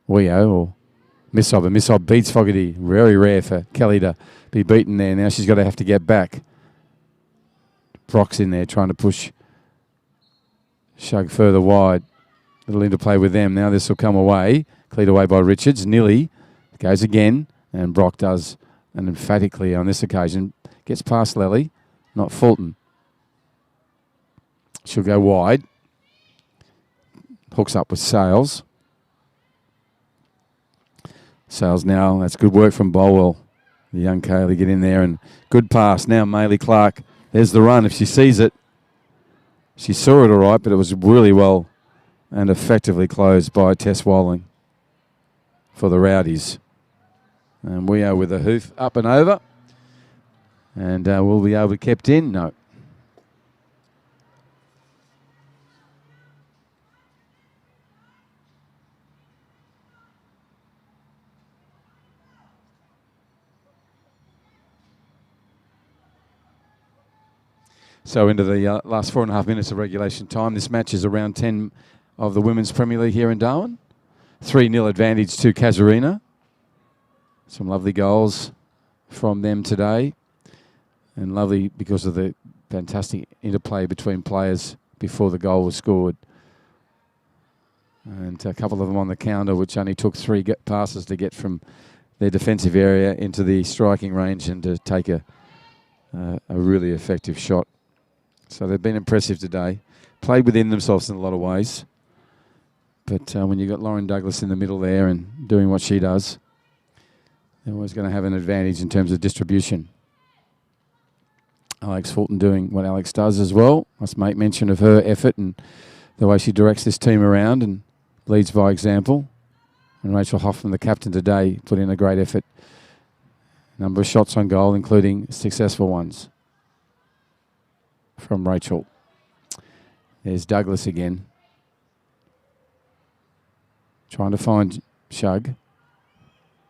Weo or Missop. And Missop beats Fogarty. Very rare for Kelly to be beaten there. Now she's got to have to get back. Brock's in there trying to push Shug further wide. Little interplay with them. Now this will come away. Cleared away by Richards. Nilly goes again. And Brock does, and emphatically on this occasion, gets past Lely, not Fulton. She'll go wide. Hooks up with Sales. Sales now. That's good work from Bolwell. The young Kaylee get in there and good pass. Now Maylee Clark. There's the run if she sees it. She saw it all right, but it was really well and effectively closed by Tess Walling for the Rowdies. And we are with a hoof up and over. And we'll be able to kept in. No. So into the last 4.5 minutes of regulation time. This match is around 10 of the Women's Premier League here in Darwin. 3-0 advantage to Casuarina. Some lovely goals from them today. And lovely because of the fantastic interplay between players before the goal was scored. And a couple of them on the counter, which only took 3 passes to get from their defensive area into the striking range and to take a really effective shot. So they've been impressive today. Played within themselves in a lot of ways. But when you've got Lauren Douglas in the middle there and doing what she does, they're always going to have an advantage in terms of distribution. Alex Fulton doing what Alex does as well. Must make mention of her effort and the way she directs this team around and leads by example. And Rachel Hoffman, the captain today, put in a great effort. A number of shots on goal, including successful ones from Rachel. There's Douglas again. Trying to find Shug.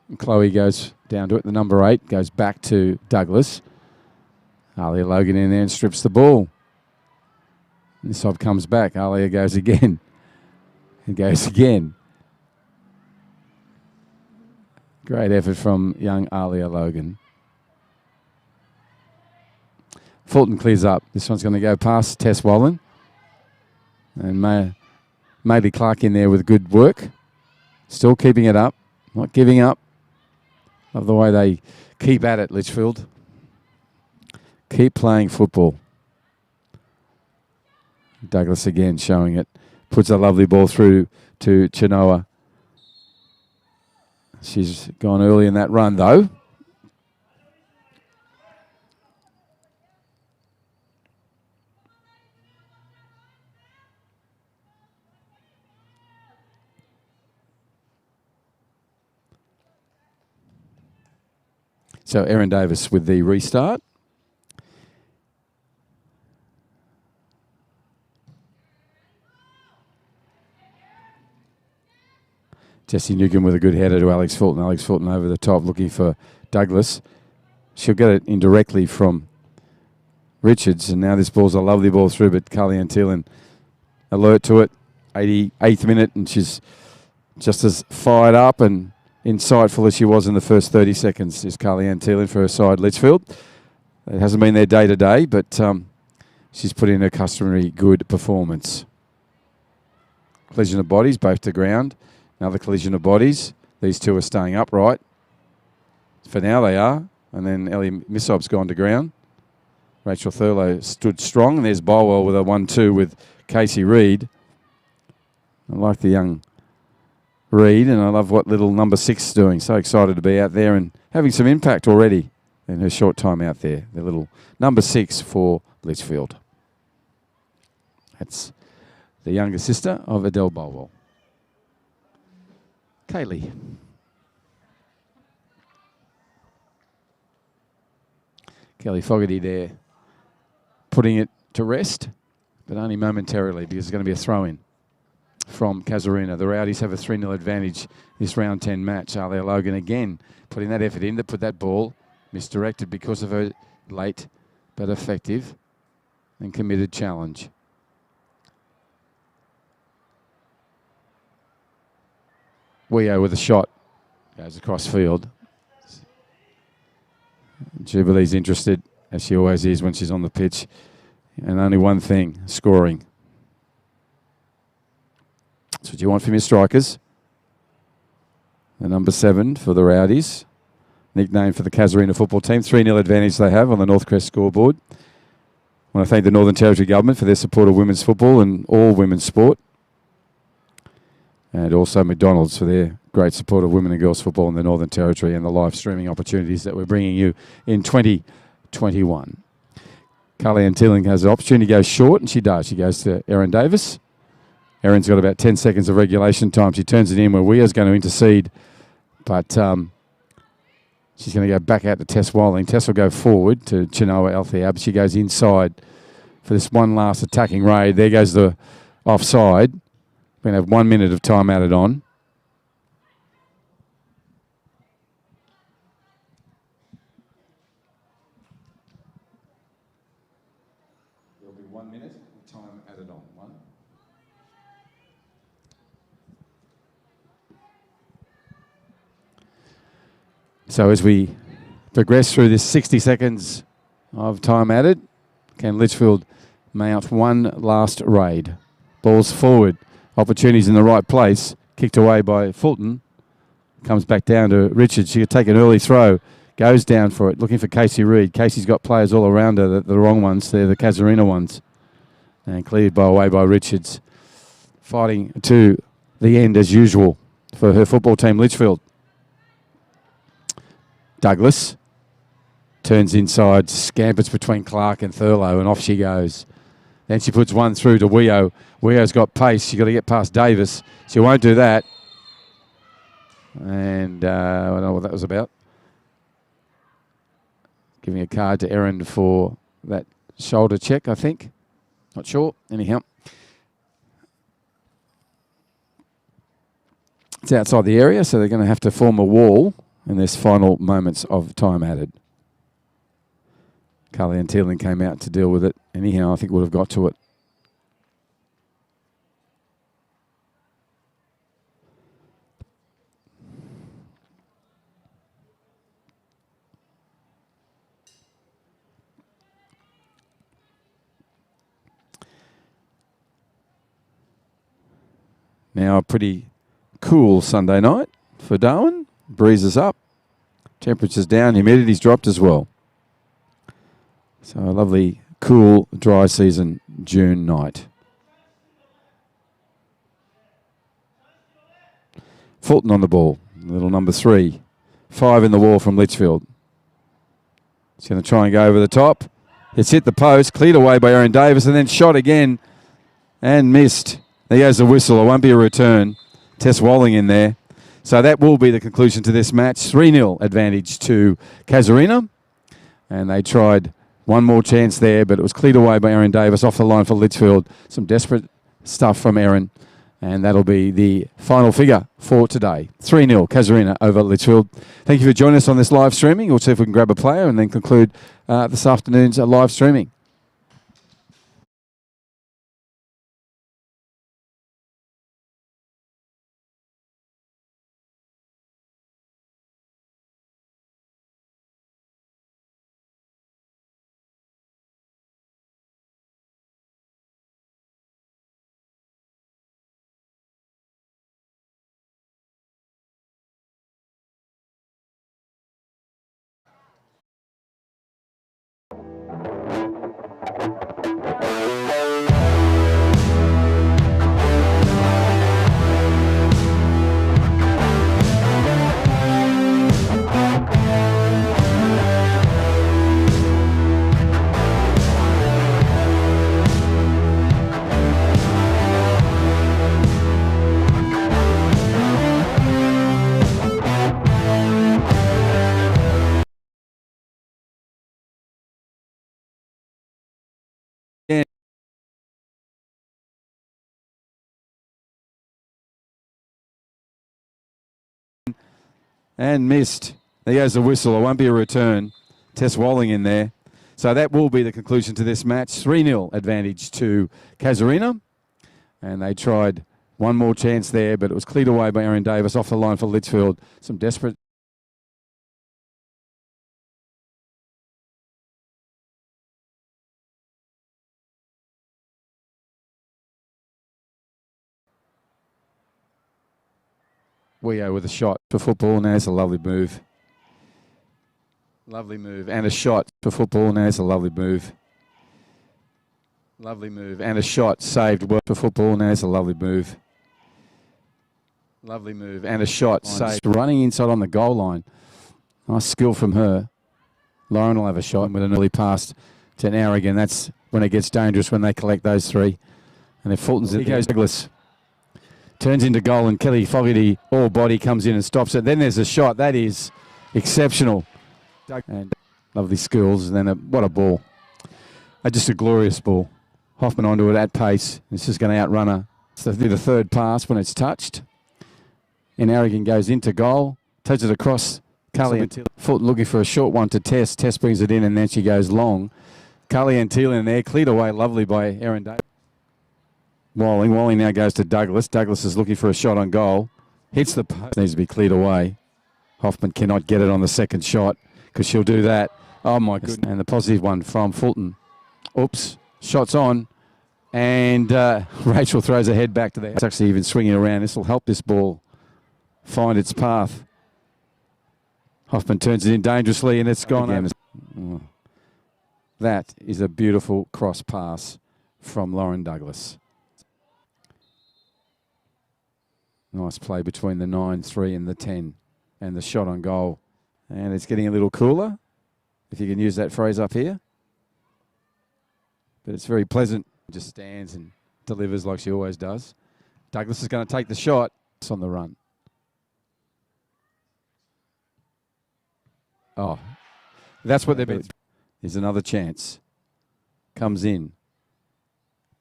And Chloe goes down to it. The number 8 goes back to Douglas. Alia Logan in there and strips the ball. And this side comes back. Alia goes again. And goes again. Great effort from young Alia Logan. Fulton clears up. This one's going to go past Tess Wallen. And maybe Clark in there with good work. Still keeping it up. Not giving up. Love the way they keep at it, Litchfield. Keep playing football. Douglas again showing it. Puts a lovely ball through to Chinoa. She's gone early in that run, though. So Erin Davis with the restart. Jessie Newcomb with a good header to Alex Fulton. Alex Fulton over the top looking for Douglas. She'll get it indirectly from Richards. And now this ball's a lovely ball through, but Carly Thielen alert to it. 88th minute, and she's just as fired up and insightful as she was in the first 30 seconds is Carly Thielen for her side, Litchfield. It hasn't been their day to day, but she's put in her customary good performance. Collision of bodies, both to ground. Another collision of bodies. These two are staying upright. For now they are. And then Ellie Missob's gone to ground. Rachel Thurlow stood strong. And there's Bolwell with a 1-2 with Casey Reid. I like the young Reid, and I love what little number 6 is doing. So excited to be out there and having some impact already in her short time out there. The little number 6 for Litchfield. That's the younger sister of Adele Bolwell. Kaylee. Kelly Fogarty there putting it to rest, but only momentarily because it's going to be a throw-in from Casuarina. The Rowdies have a 3-0 advantage this round 10 match. Alia Logan again putting that effort in to put that ball misdirected because of her late but effective and committed challenge. Weo with a shot. Goes across field. Jubilee's interested, as she always is when she's on the pitch. And only one thing, scoring. That's what you want from your strikers. The number 7 for the Rowdies. Nickname for the Casuarina football team. 3-0 advantage they have on the North Crest scoreboard. I want to thank the Northern Territory Government for their support of women's football and all women's sport. And also McDonald's for their great support of women and girls football in the Northern Territory and the live streaming opportunities that we're bringing you in 2021. Carly Thielen has an opportunity to go short, and she does. She goes to Erin Davis. Erin's got about 10 seconds of regulation time. She turns it in where Weir's going to intercede, but she's going to go back out to Tess Walling. Tess will go forward to Chinoa Althea. She goes inside for this one last attacking raid. There goes the offside. We're going to have 1 minute of time added on. There'll be 1 minute, time added on. One. So as we progress through this 60 seconds of time added, can Litchfield mount one last raid? Balls forward, opportunities in the right place, kicked away by Fulton. Comes back down to Richards. She could take an early throw, goes down for it, looking for Casey Reid. Casey's got players all around her, the wrong ones. They're the Casuarina ones. And cleared away by Richards. Fighting to the end as usual for her football team, Litchfield. Douglas turns inside, scampers between Clark and Thurlow, and off she goes. Then she puts one through to Weo. Weo's got pace. She's got to get past Davis. She won't do that. And I don't know what that was about. Giving a card to Erin for that shoulder check, I think. Not sure. Anyhow. It's outside the area, so they're going to have to form a wall in this final moments of time added. Carly and Teeling came out to deal with it. Anyhow, I think would have got to it. Now a pretty cool Sunday night for Darwin. Breezes up, temperatures down, humidity's dropped as well. So a lovely, cool, dry season June night. Fulton on the ball, little number 3. 5 in the wall from Litchfield. He's going to try and go over the top. It's hit the post, cleared away by Erin Davis, and then shot again and missed. There goes the whistle. It won't be a return. Tess Walling in there. So that will be the conclusion to this match. 3-0 advantage to Casuarina. And they tried one more chance there, but it was cleared away by Erin Davis off the line for Litchfield. Some desperate stuff from Erin. And that'll be the final figure for today. 3-0 Casuarina over Litchfield. Thank you for joining us on this live streaming. We'll see if we can grab a player and then conclude this afternoon's live streaming. And missed. There goes the whistle. It won't be a return. Tess Walling in there. So that will be the conclusion to this match. 3-0 advantage to Casuarina. And they tried one more chance there, but it was cleared away by Erin Davis off the line for Litchfield. Some desperate... Weo with a shot for football. Now it's a lovely move. Lovely move. And a shot for football. Now it's a lovely move. Lovely move. And a shot saved well for football. Now it's a lovely move. Lovely move. And a shot saved. Running inside on the goal line. Nice skill from her. Lauren will have a shot with an early pass to Narrigan. That's when it gets dangerous, when they collect those 3. And if Fulton's in, he goes Douglas. Turns into goal, and Kelly Fogarty, all body, comes in and stops it. Then there's a shot. That is exceptional. And lovely skills. And then what a ball. Just a glorious ball. Hoffman onto it at pace. It's just going to outrun her. So the third pass when it's touched. And Arrogant goes into goal. Takes it across. Cully and Fulton looking for a short one to Tess. Tess brings it in, and then she goes long. Cully and Thielen in there, cleared away lovely by Aaron Davis. Walling now goes to Douglas. Douglas is looking for a shot on goal. Hits the post, needs to be cleared away. Hoffman cannot get it on the second shot because she'll do that. Oh my goodness. And the positive one from Fulton. Oops, shots on. And Rachel throws her head back to there. It's actually even swinging around. This will help this ball find its path. Hoffman turns it in dangerously and it's gone over. Oh. That is a beautiful cross pass from Lauren Douglas. Nice play between the 9-3 and the 10 and the shot on goal. And it's getting a little cooler, if you can use that phrase up here. But it's very pleasant. Just stands and delivers like she always does. Douglas is going to take the shot. It's on the run. Oh, that's what they've been. Here's another chance. Comes in.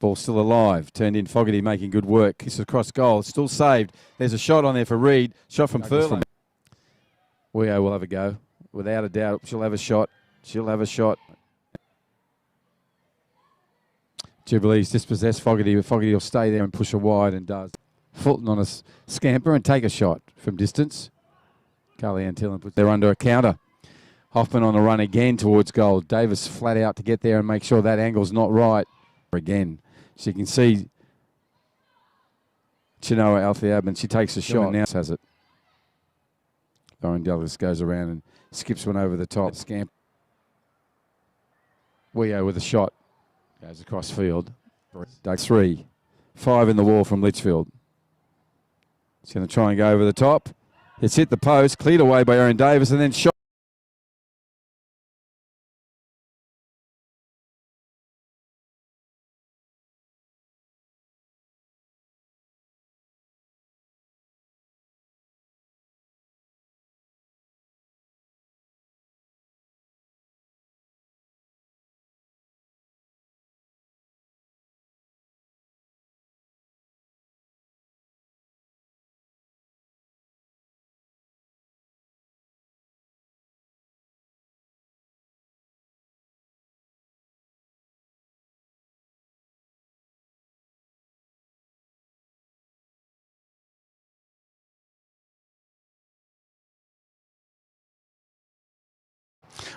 Ball still alive. Turned in. Fogarty making good work. Kiss across goal. Still saved. There's a shot on there for Reed. Shot from Furlong. Weo will have a go. Without a doubt, she'll have a shot. She'll have a shot. Jubilee's dispossessed Fogarty. Fogarty will stay there and push her wide and does. Fulton on a scamper and take a shot from distance. Carly Antillen puts there under a counter. Hoffman on the run again towards goal. Davis flat out to get there and make sure that angle's not right. Again, she can see Chinoa Althea, and she takes a shot. Now has it. Lauren Douglas goes around and skips one over the top. Scamp. Weo with a shot. Goes across field. 3. 5 in the wall from Litchfield. She's going to try and go over the top. It's hit the post, cleared away by Aaron Davis, and then shot.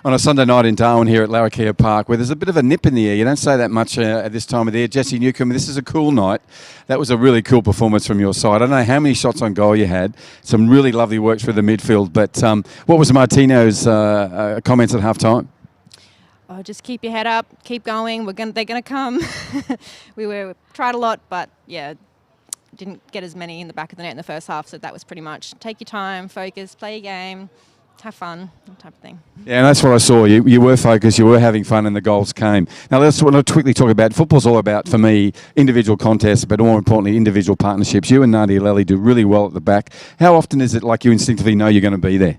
On a Sunday night in Darwin here at Larrakia Park, where there's a bit of a nip in the air. You don't say that much at this time of the year. Jessie Newcomb, this is a cool night. That was a really cool performance from your side. I don't know how many shots on goal you had. Some really lovely work through the midfield. But what was Martino's comments at half-time? Oh, just keep your head up, keep going. They're gonna come. we tried a lot, but yeah, didn't get as many in the back of the net in the first half. So that was pretty much take your time, focus, play your game. Have fun, that type of thing. Yeah, and that's what I saw. You were focused, you were having fun, and the goals came. Now, let's quickly talk about football's all about, for me, individual contests, but more importantly, individual partnerships. You and Nadia Lely do really well at the back. How often is it like you instinctively know you're going to be there?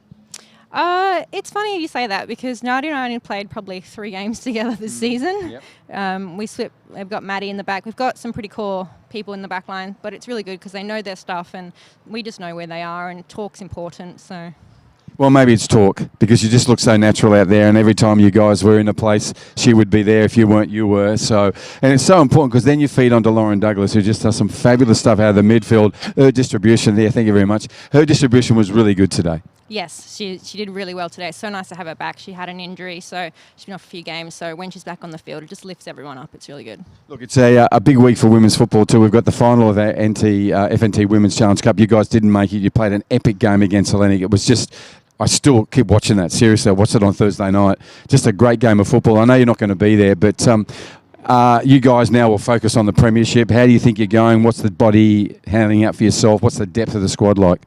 It's funny you say that because Nadia and I only played probably 3 games together this season. Yep. We've got Maddie in the back. We've got some pretty core people in the back line, but it's really good because they know their stuff and we just know where they are, and talk's important. So. Well, maybe it's talk, because you just look so natural out there, and every time you guys were in a place, she would be there. If you weren't, you were. So, and it's so important because then you feed onto Lauren Douglas, who just does some fabulous stuff out of the midfield. Her distribution there, thank you very much. Her distribution was really good today. Yes, she did really well today. It's so nice to have her back. She had an injury, so she's been off a few games. So when she's back on the field, it just lifts everyone up. It's really good. Look, it's a big week for women's football too. We've got the final of our FNT Women's Challenge Cup. You guys didn't make it. You played an epic game against Hellenic. It was just... I still keep watching that. Seriously, I watched it on Thursday night. Just a great game of football. I know you're not going to be there, but you guys now will focus on the premiership. How do you think you're going? What's the body handling out for yourself? What's the depth of the squad like?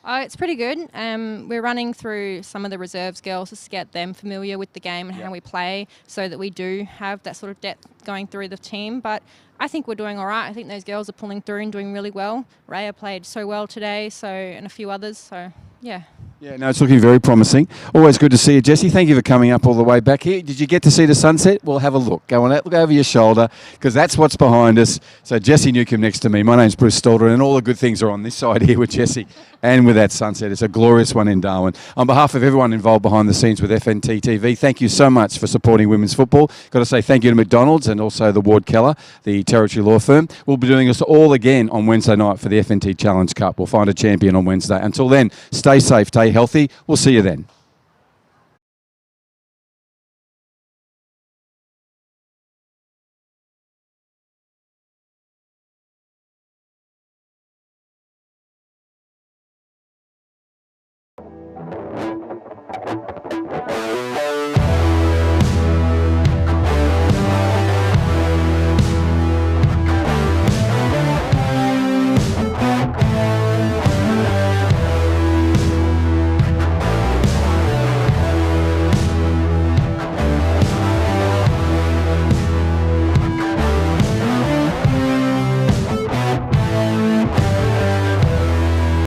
It's pretty good. We're running through some of the reserves girls just to get them familiar with the game and how we play so that we do have that sort of depth going through the team. But I think we're doing all right. I think those girls are pulling through and doing really well. Raya played so well today, and a few others. So, yeah. Yeah, no, it's looking very promising. Always good to see you, Jesse. Thank you for coming up all the way back here. Did you get to see the sunset? Well, have a look. Go on, look over your shoulder, because that's what's behind us. So Jesse Newcomb next to me. My name's Bruce Stalder, and all the good things are on this side here with Jesse and with that sunset. It's a glorious one in Darwin. On behalf of everyone involved behind the scenes with FNT TV, thank you so much for supporting women's football. Got to say thank you to McDonald's and also the Ward Keller, the territory law firm. We'll be doing this all again on Wednesday night for the FNT Challenge Cup. We'll find a champion on Wednesday. Until then, stay safe, stay healthy. We'll see you then.